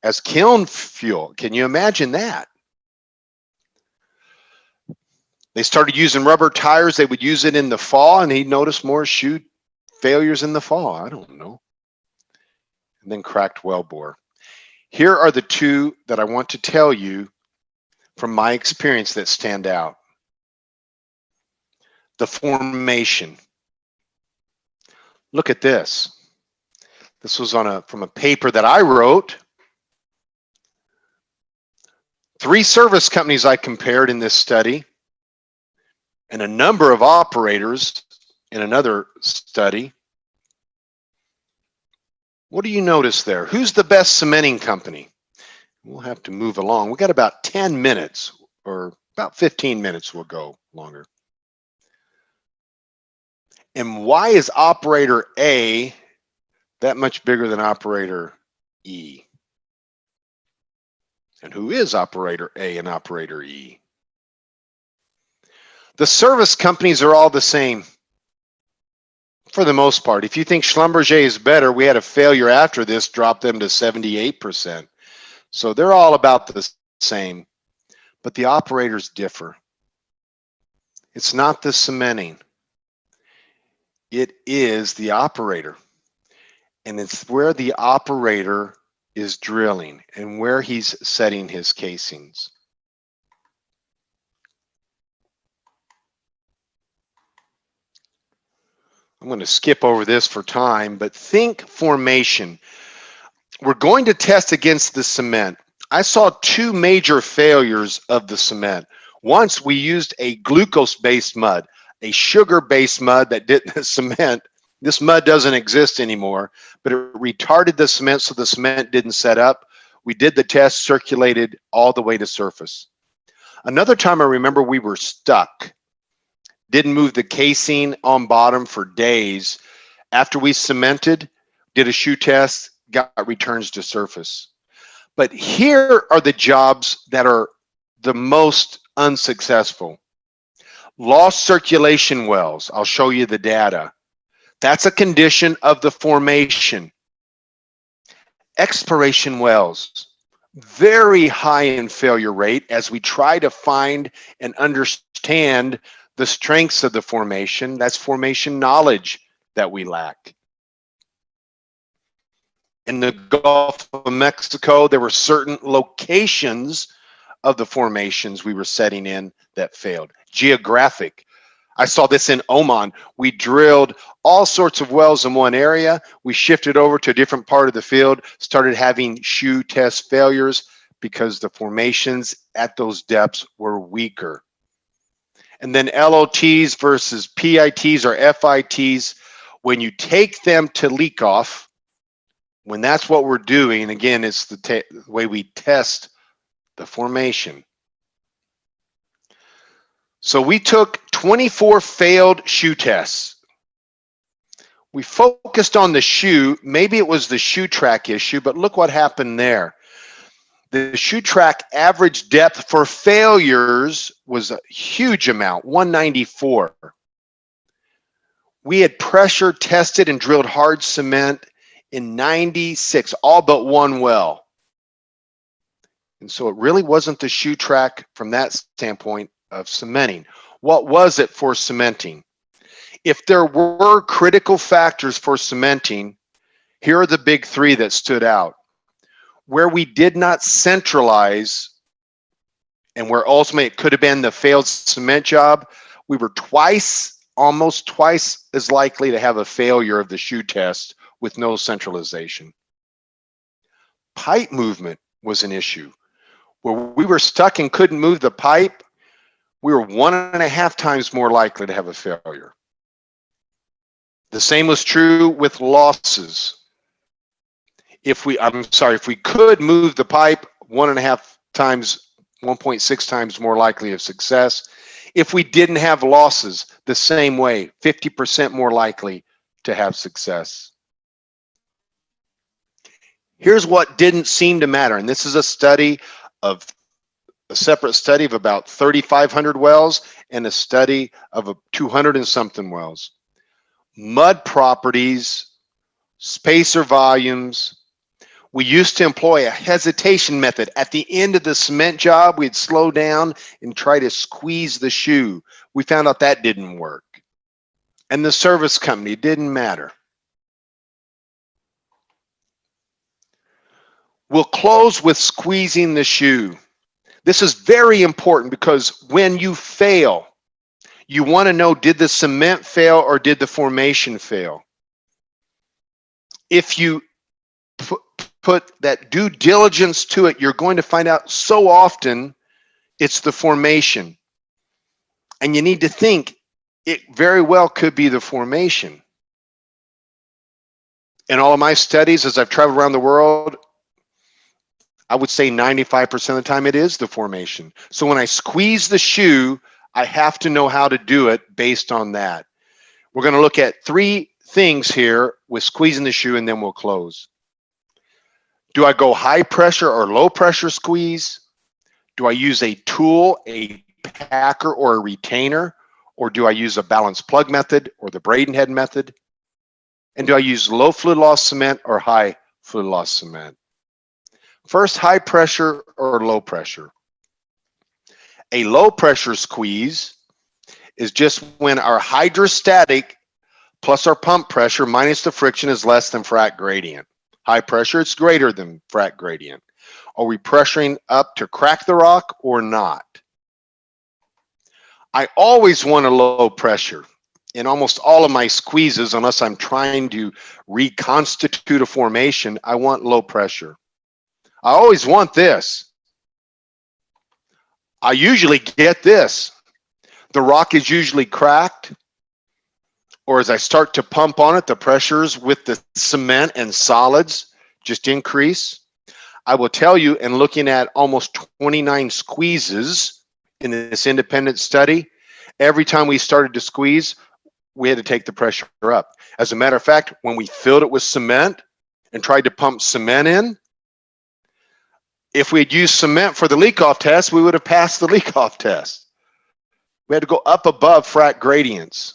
as kiln fuel. Can you imagine that? They started using rubber tires. They would use it in the fall, and he noticed more shoe failures in the fall. I don't know. And then cracked well bore. Here are the two that I want to tell you from my experience that stand out. The formation. Look at this. This was from a paper that I wrote. 3 service companies I compared in this study, and a number of operators in another study. What do you notice there? Who's the best cementing company? We'll have to move along. We got about 10 minutes, or about 15 minutes will go longer. And why is operator A that much bigger than operator E? And who is operator A and operator E? The service companies are all the same for the most part. If you think Schlumberger is better, we had a failure after this, dropped them to 78%. So they're all about the same, but the operators differ. It's not the cementing. It is the operator. And it's where the operator is drilling and where he's setting his casings. I'm going to skip over this for time, but think formation. We're going to test against the cement. I saw 2 major failures of the cement. Once we used a glucose-based mud, a sugar-based mud that didn't cement. This mud doesn't exist anymore, but it retarded the cement so the cement didn't set up. We did the test, circulated all the way to surface. Another time I remember we were stuck. Didn't move the casing on bottom for days. After we cemented, did a shoe test, got returns to surface. But here are the jobs that are the most unsuccessful. Lost circulation wells. I'll show you the data. That's a condition of the formation. Exploration wells. Very high in failure rate as we try to find and understand the strengths of the formation. That's formation knowledge that we lack. In the Gulf of Mexico, there were certain locations of the formations we were setting in that failed. Geographic. I saw this in Oman. We drilled all sorts of wells in one area. We shifted over to a different part of the field, started having shoe test failures because the formations at those depths were weaker. And then LOTs versus PITs or FITs, when you take them to leak off, when that's what we're doing, again, it's the way we test the formation. So we took 24 failed shoe tests. We focused on the shoe. Maybe it was the shoe track issue, but look what happened there. The shoe track average depth for failures was a huge amount, 194. We had pressure tested and drilled hard cement in 96, all but one well. And so it really wasn't the shoe track from that standpoint of cementing. What was it for cementing? If there were critical factors for cementing, here are the big 3 that stood out. Where we did not centralize and where ultimately it could have been the failed cement job, we were almost twice as likely to have a failure of the shoe test with no centralization. Pipe movement was an issue. Where we were stuck and couldn't move the pipe, we were 1.5 times more likely to have a failure. The same was true with losses. If we could move the pipe, 1.6 times more likely of success. If we didn't have losses, the same way, 50% more likely to have success. Here's what didn't seem to matter, and this is a separate study of about 3,500 wells and a study of 200 and something wells. Mud properties, spacer volumes. We used to employ a hesitation method. At the end of the cement job, we'd slow down and try to squeeze the shoe. We found out that didn't work. And the service company didn't matter. We'll close with squeezing the shoe. This is very important because when you fail, you want to know, did the cement fail or did the formation fail? If you put that due diligence to it, you're going to find out so often it's the formation. And you need to think it very well could be the formation. In all of my studies, as I've traveled around the world, I would say 95% of the time it is the formation. So when I squeeze the shoe, I have to know how to do it based on that. We're going to look at three things here with squeezing the shoe, and then we'll close. Do I go high pressure or low pressure squeeze? Do I use a tool, a packer, or a retainer? Or do I use a balanced plug method or the Braden head method? And do I use low fluid loss cement or high fluid loss cement? First, high pressure or low pressure. A low pressure squeeze is just when our hydrostatic plus our pump pressure minus the friction is less than frac gradient. High pressure, it's greater than frac gradient. Are we pressuring up to crack the rock or not? I always want a low pressure in almost all of my squeezes, unless I'm trying to reconstitute a formation. I want low pressure. I always want this. I usually get this. The rock is usually cracked, or as I start to pump on it, the pressures with the cement and solids just increase. I will tell you, in looking at almost 29 squeezes in this independent study, every time we started to squeeze, we had to take the pressure up. As a matter of fact, when we filled it with cement and tried to pump cement in, if we had used cement for the leak-off test, we would have passed the leak-off test. We had to go up above frac gradients.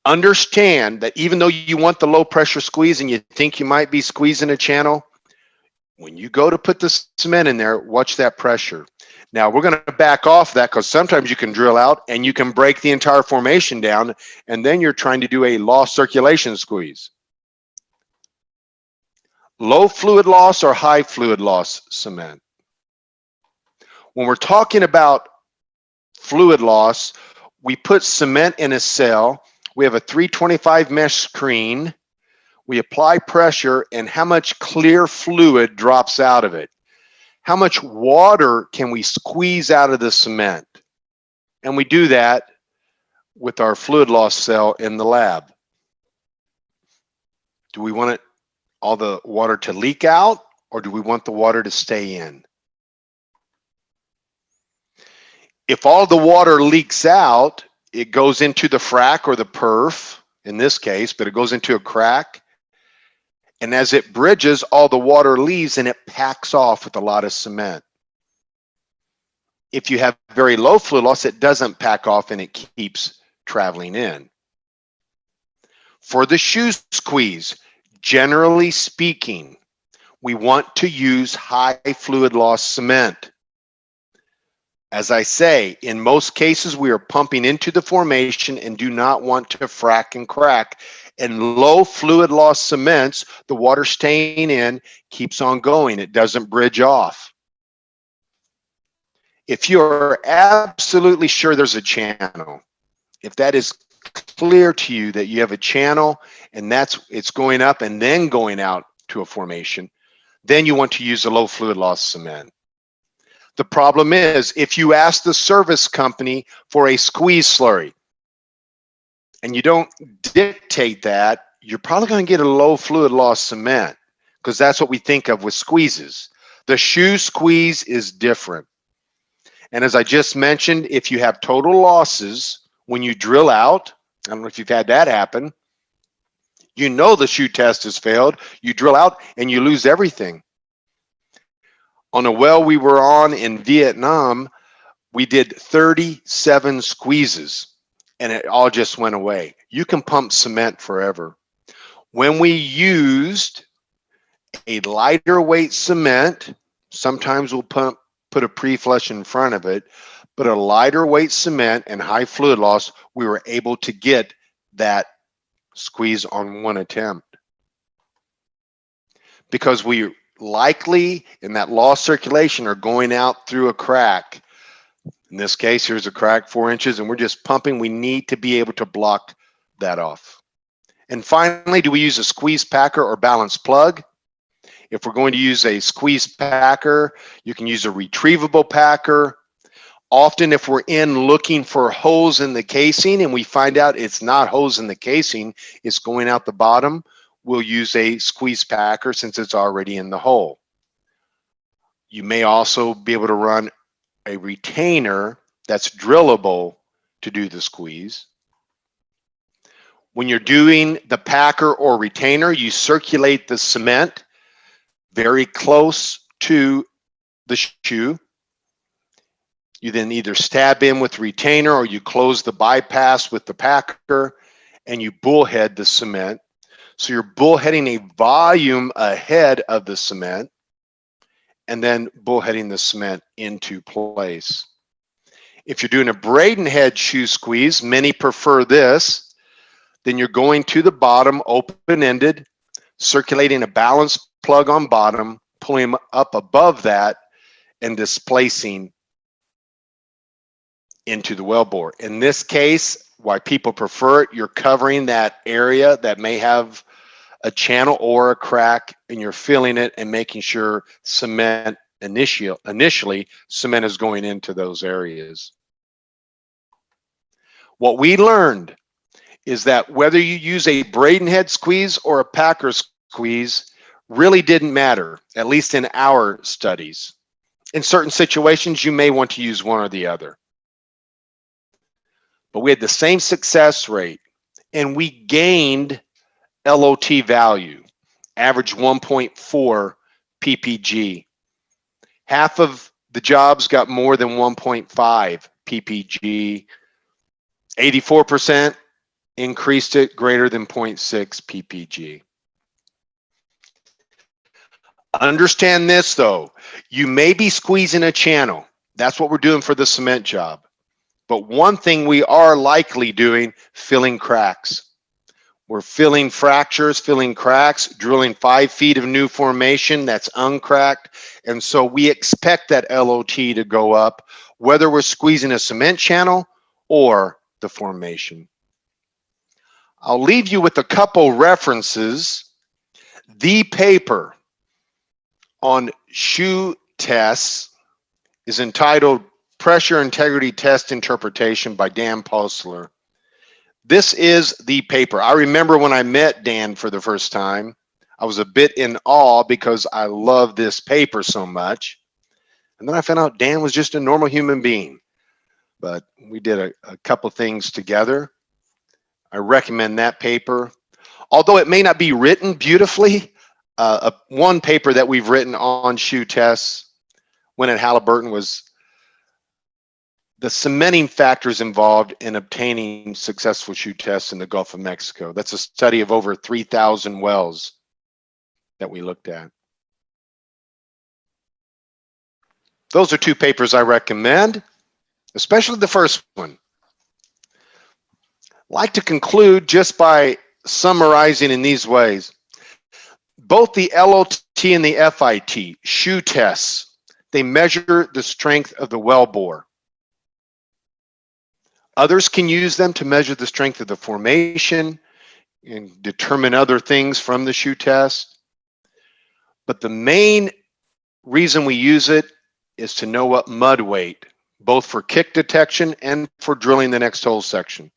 Understand that even though you want the low pressure squeeze and you think you might be squeezing a channel, when you go to put the cement in there, watch that pressure. Now we're going to back off that because sometimes you can drill out and you can break the entire formation down, and then you're trying to do a lost circulation squeeze. Low fluid loss or high fluid loss cement. When we're talking about fluid loss, we put cement in a cell. We have a 325 mesh screen. We apply pressure, and how much clear fluid drops out of it? How much water can we squeeze out of the cement? And we do that with our fluid loss cell in the lab. Do we want all the water to leak out, or do we want the water to stay in? If all the water leaks out, it goes into the frac or the perf in this case, but it goes into a crack. And as it bridges, all the water leaves and it packs off with a lot of cement. If you have very low fluid loss, it doesn't pack off and it keeps traveling in. For the shoe squeeze, generally speaking, we want to use high fluid loss cement. As I say, in most cases, we are pumping into the formation and do not want to frack and crack. In low fluid loss cements, the water staying in keeps on going. It doesn't bridge off. If you're absolutely sure there's a channel, if that is clear to you that you have a channel and it's going up and then going out to a formation, then you want to use a low fluid loss cement. The problem is, if you ask the service company for a squeeze slurry and you don't dictate that, you're probably going to get a low fluid loss cement because that's what we think of with squeezes. The shoe squeeze is different. And as I just mentioned, if you have total losses when you drill out, I don't know if you've had that happen, you know the shoe test has failed, you drill out and you lose everything. On a well we were on in Vietnam, we did 37 squeezes and it all just went away. You can pump cement forever. When we used a lighter weight cement. Sometimes we'll put a pre-flush in front of it, but a lighter weight cement and high fluid loss, we were able to get that squeeze on one attempt. Because we likely in that lost circulation are going out through a crack. In this case, here's a crack 4 inches and we're just pumping. We need to be able to block that off. And finally, do we use a squeeze packer or balance plug? If we're going to use a squeeze packer, you can use a retrievable packer. Often if we're in looking for holes in the casing and we find out it's not holes in the casing, it's going out the bottom, we'll use a squeeze packer since it's already in the hole. You may also be able to run a retainer that's drillable to do the squeeze. When you're doing the packer or retainer, you circulate the cement very close to the shoe. You then either stab in with retainer or you close the bypass with the packer and you bullhead the cement. So you're bullheading a volume ahead of the cement and then bullheading the cement into place. If you're doing a Braden head shoe squeeze, many prefer this. Then you're going to the bottom, open-ended, circulating a balance plug on bottom, pulling up above that, and displacing into the wellbore. In this case, why people prefer it, you're covering that area that may have a channel or a crack, and you're filling it and making sure cement initially cement is going into those areas. What we learned is that whether you use a Braden head squeeze or a packer squeeze really didn't matter, at least in our studies. In certain situations, you may want to use one or the other. But we had the same success rate and we gained LOT value, average 1.4 ppg. Half of the jobs got more than 1.5 ppg. 84% increased it greater than 0.6 ppg. Understand this though, you may be squeezing a channel. That's what we're doing for the cement job. But one thing we are likely doing, filling cracks. We're filling fractures, filling cracks, drilling 5 feet of new formation that's uncracked. And so we expect that LOT to go up, whether we're squeezing a cement channel or the formation. I'll leave you with a couple references. The paper on shoe tests is entitled Pressure Integrity Test Interpretation by Dan Posler. This is the paper. I remember when I met Dan for the first time, I was a bit in awe because I love this paper so much. And then I found out Dan was just a normal human being. But we did a couple things together. I recommend that paper. Although it may not be written beautifully, one paper that we've written on shoe tests when at Halliburton was the cementing factors involved in obtaining successful shoe tests in the Gulf of Mexico. That's a study of over 3,000 wells that we looked at. Those are two papers I recommend, especially the first one. I'd like to conclude just by summarizing in these ways. Both the LOT and the FIT, shoe tests, they measure the strength of the well bore. Others can use them to measure the strength of the formation and determine other things from the shoe test. But the main reason we use it is to know what mud weight, both for kick detection and for drilling the next hole section.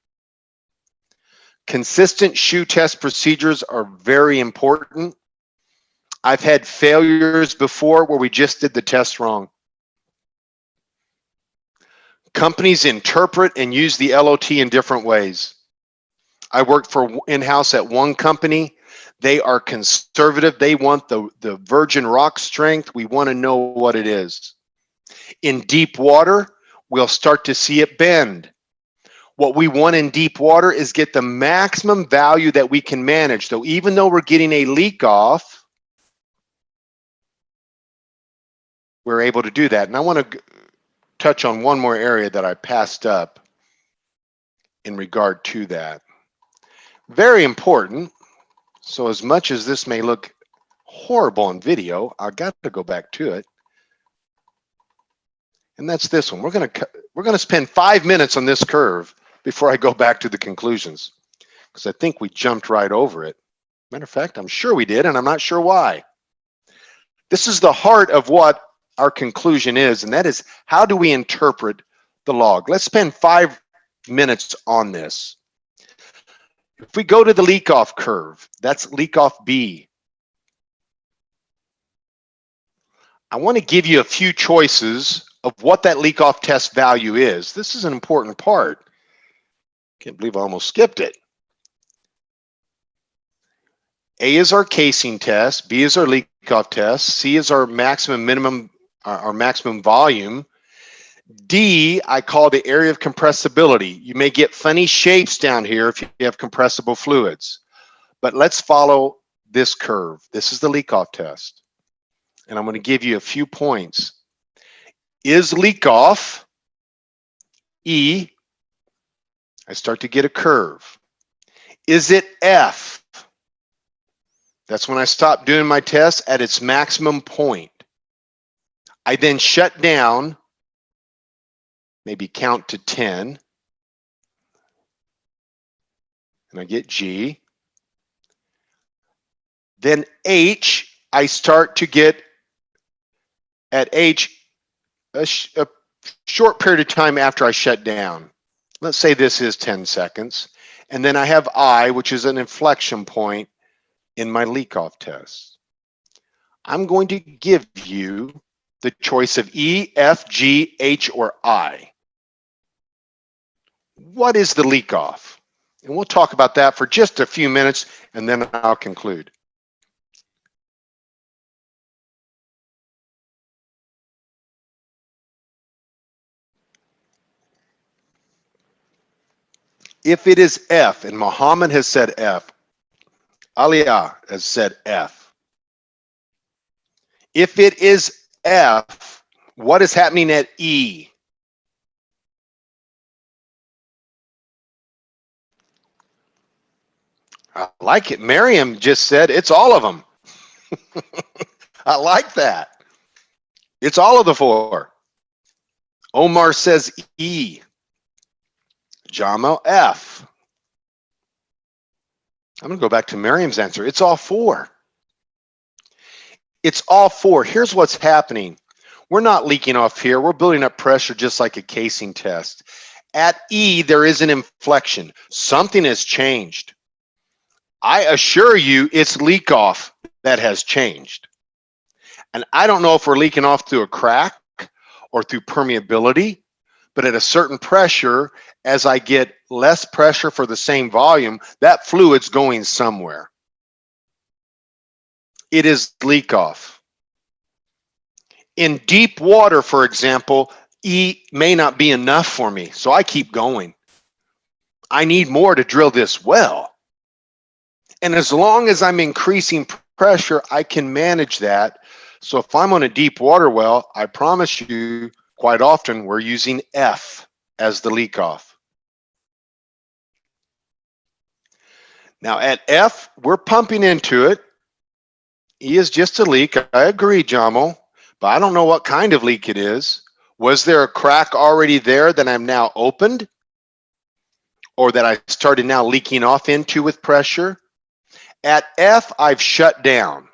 Consistent shoe test procedures are very important. I've had failures before where we just did the test wrong. Companies interpret and use the LOT in different ways. I worked for in-house at one company. They are conservative. They want the virgin rock strength. We want to know what it is. In deep water, we'll start to see it bend. What we want in deep water is get the maximum value that we can manage. So even though we're getting a leak off, we're able to do that. And I want to touch on one more area that I passed up in regard to that. Very important. So as much as this may look horrible on video, I got to go back to it. And that's this one. We're going to spend 5 minutes on this curve before I go back to the conclusions, because I think we jumped right over it. Matter of fact, I'm sure we did, and I'm not sure why. This is the heart of what our conclusion is, and that is, how do we interpret the log? Let's spend 5 minutes on this. If we go to the leak-off curve, that's leak-off B. I want to give you a few choices of what that leak-off test value is. This is an important part. Can't believe I almost skipped it. A is our casing test, B is our leak-off test, C is our maximum volume, D I call the area of compressibility. You may get funny shapes down here if you have compressible fluids, but let's follow this curve. This is the leak-off test, and I'm going to give you a few points. Is leak-off E? I start to get a curve. Is it F? That's when I stop doing my test at its maximum point. I then shut down, maybe count to 10, and I get G. Then H, I start to get at H a short period of time after I shut down. Let's say this is 10 seconds. And then I have I, which is an inflection point in my leak-off test. I'm going to give you the choice of E, F, G, H, or I. What is the leak-off? And we'll talk about that for just a few minutes, and then I'll conclude. If it is F, and Muhammad has said F, Aliyah has said F. If it is F, what is happening at E? I like it. Miriam just said it's all of them. I like that. It's all of the four. Omar says E. Jamo, F. I'm going to go back to Miriam's answer. It's all four. It's all four. Here's what's happening. We're not leaking off here. We're building up pressure just like a casing test. At E, there is an inflection. Something has changed. I assure you it's leak off that has changed. And I don't know if we're leaking off through a crack or through permeability, but at a certain pressure, as I get less pressure for the same volume, that fluid's going somewhere. It is leak off. In deep water, for example, E may not be enough for me, so I keep going. I need more to drill this well. And as long as I'm increasing pressure, I can manage that. So if I'm on a deep water well, I promise you, quite often we're using F as the leak off. Now at F, we're pumping into it. E is just a leak. I agree, Jamo, but I don't know what kind of leak it is. Was there a crack already there that I'm now opened? Or that I started now leaking off into with pressure? At F, I've shut down.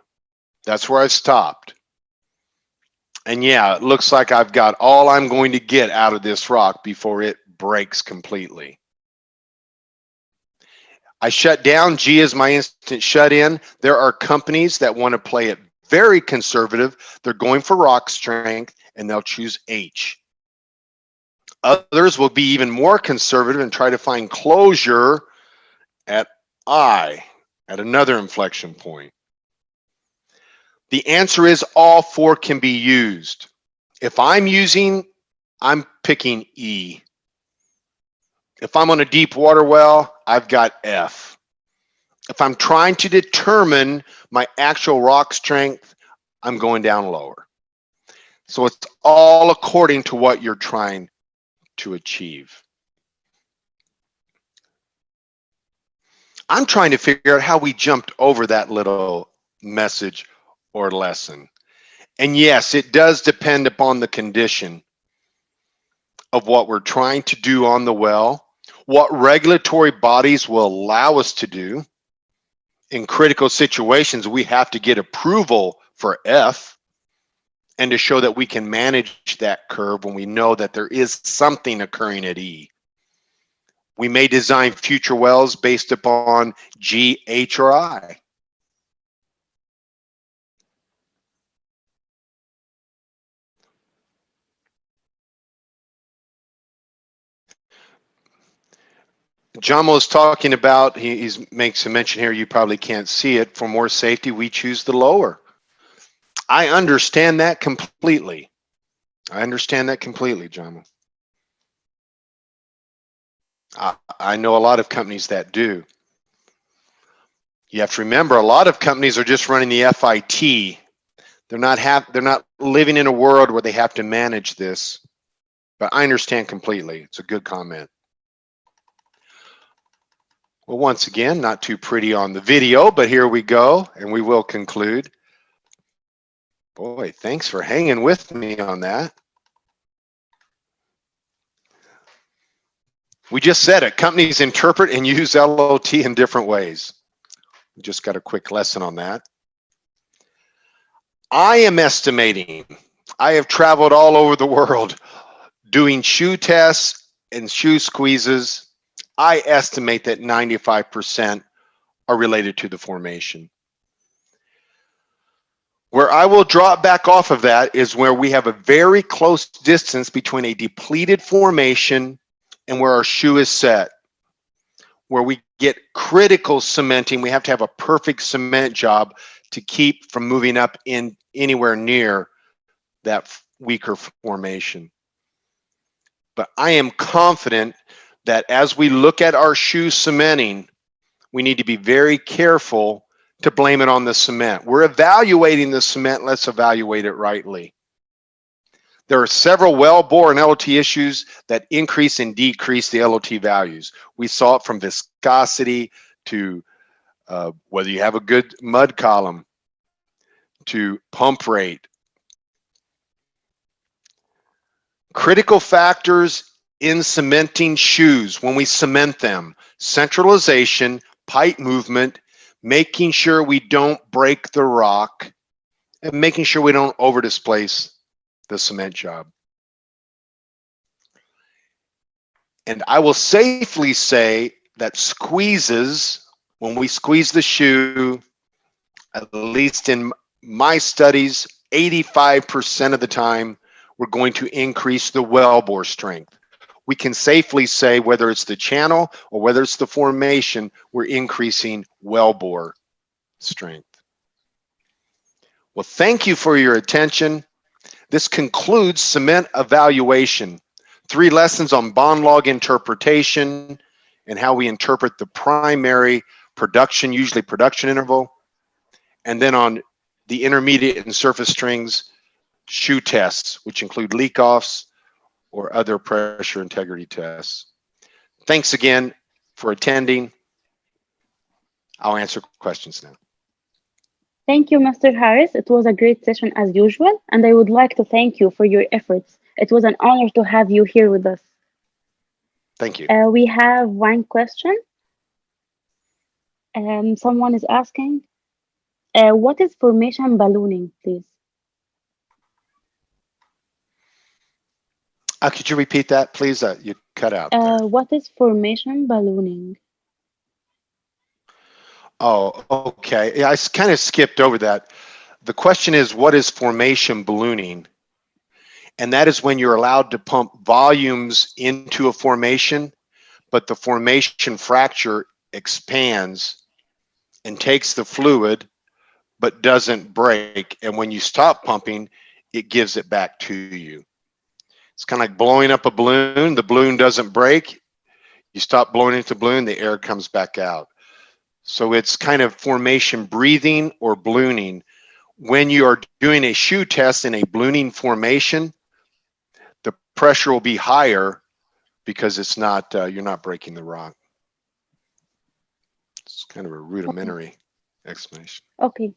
That's where I've stopped. And yeah, it looks like I've got all I'm going to get out of this rock before it breaks completely. I shut down. G is my instant shut in. There are companies that want to play it very conservative. They're going for rock strength and they'll choose H. Others will be even more conservative and try to find closure at I, at another inflection point. The answer is all four can be used. If I'm picking E. If I'm on a deep water well, I've got F. If I'm trying to determine my actual rock strength, I'm going down lower. So it's all according to what you're trying to achieve. I'm trying to figure out how we jumped over that little message or lesson. And yes, it does depend upon the condition of what we're trying to do on the well, what regulatory bodies will allow us to do. In critical situations, we have to get approval for F and to show that we can manage that curve when we know that there is something occurring at E. We may design future wells based upon G, H, or I. John was talking about, he makes a mention here, you probably can't see it, for more safety, we choose the lower. I understand that completely. I understand that completely, John. I know a lot of companies that do. You have to remember, a lot of companies are just running the FIT. They're not living in a world where they have to manage this. But I understand completely. It's a good comment. Well, once again, not too pretty on the video, but here we go, and we will conclude. Boy, thanks for hanging with me on that. We just said it. Companies interpret and use LOT in different ways. We just got a quick lesson on that. I am estimating, I have traveled all over the world doing shoe tests and shoe squeezes. I estimate that 95% are related to the formation. Where I will drop back off of that is where we have a very close distance between a depleted formation and where our shoe is set. Where we get critical cementing, we have to have a perfect cement job to keep from moving up in anywhere near that weaker formation. But I am confident that as we look at our shoe cementing, we need to be very careful to blame it on the cement. We're evaluating the cement, let's evaluate it rightly. There are several well bore and LOT issues that increase and decrease the LOT values. We saw it from viscosity to whether you have a good mud column, to pump rate. Critical factors in cementing shoes when we cement them: centralization, pipe movement, making sure we don't break the rock, and making sure we don't over displace the cement job. And I will safely say that squeezes, when we squeeze the shoe, at least in my studies, 85% of the time, we're going to increase the wellbore strength. We can safely say whether it's the channel or whether it's the formation, we're increasing wellbore strength. Well, thank you for your attention. This concludes cement evaluation. 3 lessons on bond log interpretation and how we interpret the primary production, usually production interval, and then on the intermediate and surface strings shoe tests, which include leak-offs or other pressure integrity tests. Thanks again for attending. I'll answer questions now. Thank you, Mr. Harris. It was a great session as usual, and I would like to thank you for your efforts. It was an honor to have you here with us. Thank you. We have one question. Someone is asking, what is formation ballooning, please? Could you repeat that, please? You cut out there. What is formation ballooning? Oh, okay. Yeah, I kind of skipped over that. The question is, what is formation ballooning? And that is when you're allowed to pump volumes into a formation, but the formation fracture expands and takes the fluid, but doesn't break. And when you stop pumping, it gives it back to you. It's kind of like blowing up a balloon. The balloon doesn't break. You stop blowing into the balloon, the air comes back out. So it's kind of formation breathing or ballooning, When you are doing a shoe test in a ballooning formation, the pressure will be higher because it's not you're not breaking the rock. It's kind of a Okay. rudimentary explanation. Okay.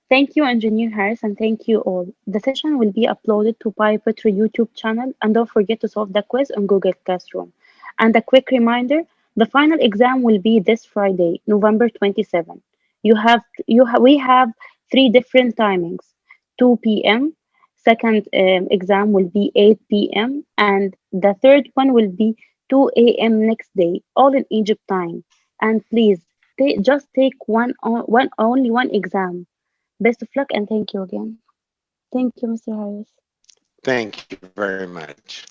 Thank you, Engineer Harris, and thank you all. The session will be uploaded to PyPetro YouTube channel, and don't forget to solve the quiz on Google Classroom. And a quick reminder, the final exam will be this Friday, November 27. We have three different timings: 2 p.m. Second exam will be 8 p.m. and the third one will be 2 a.m. next day, all in Egypt time. And please just take only one exam. Best of luck and thank you again. Thank you, Mr. Harris. Thank you very much.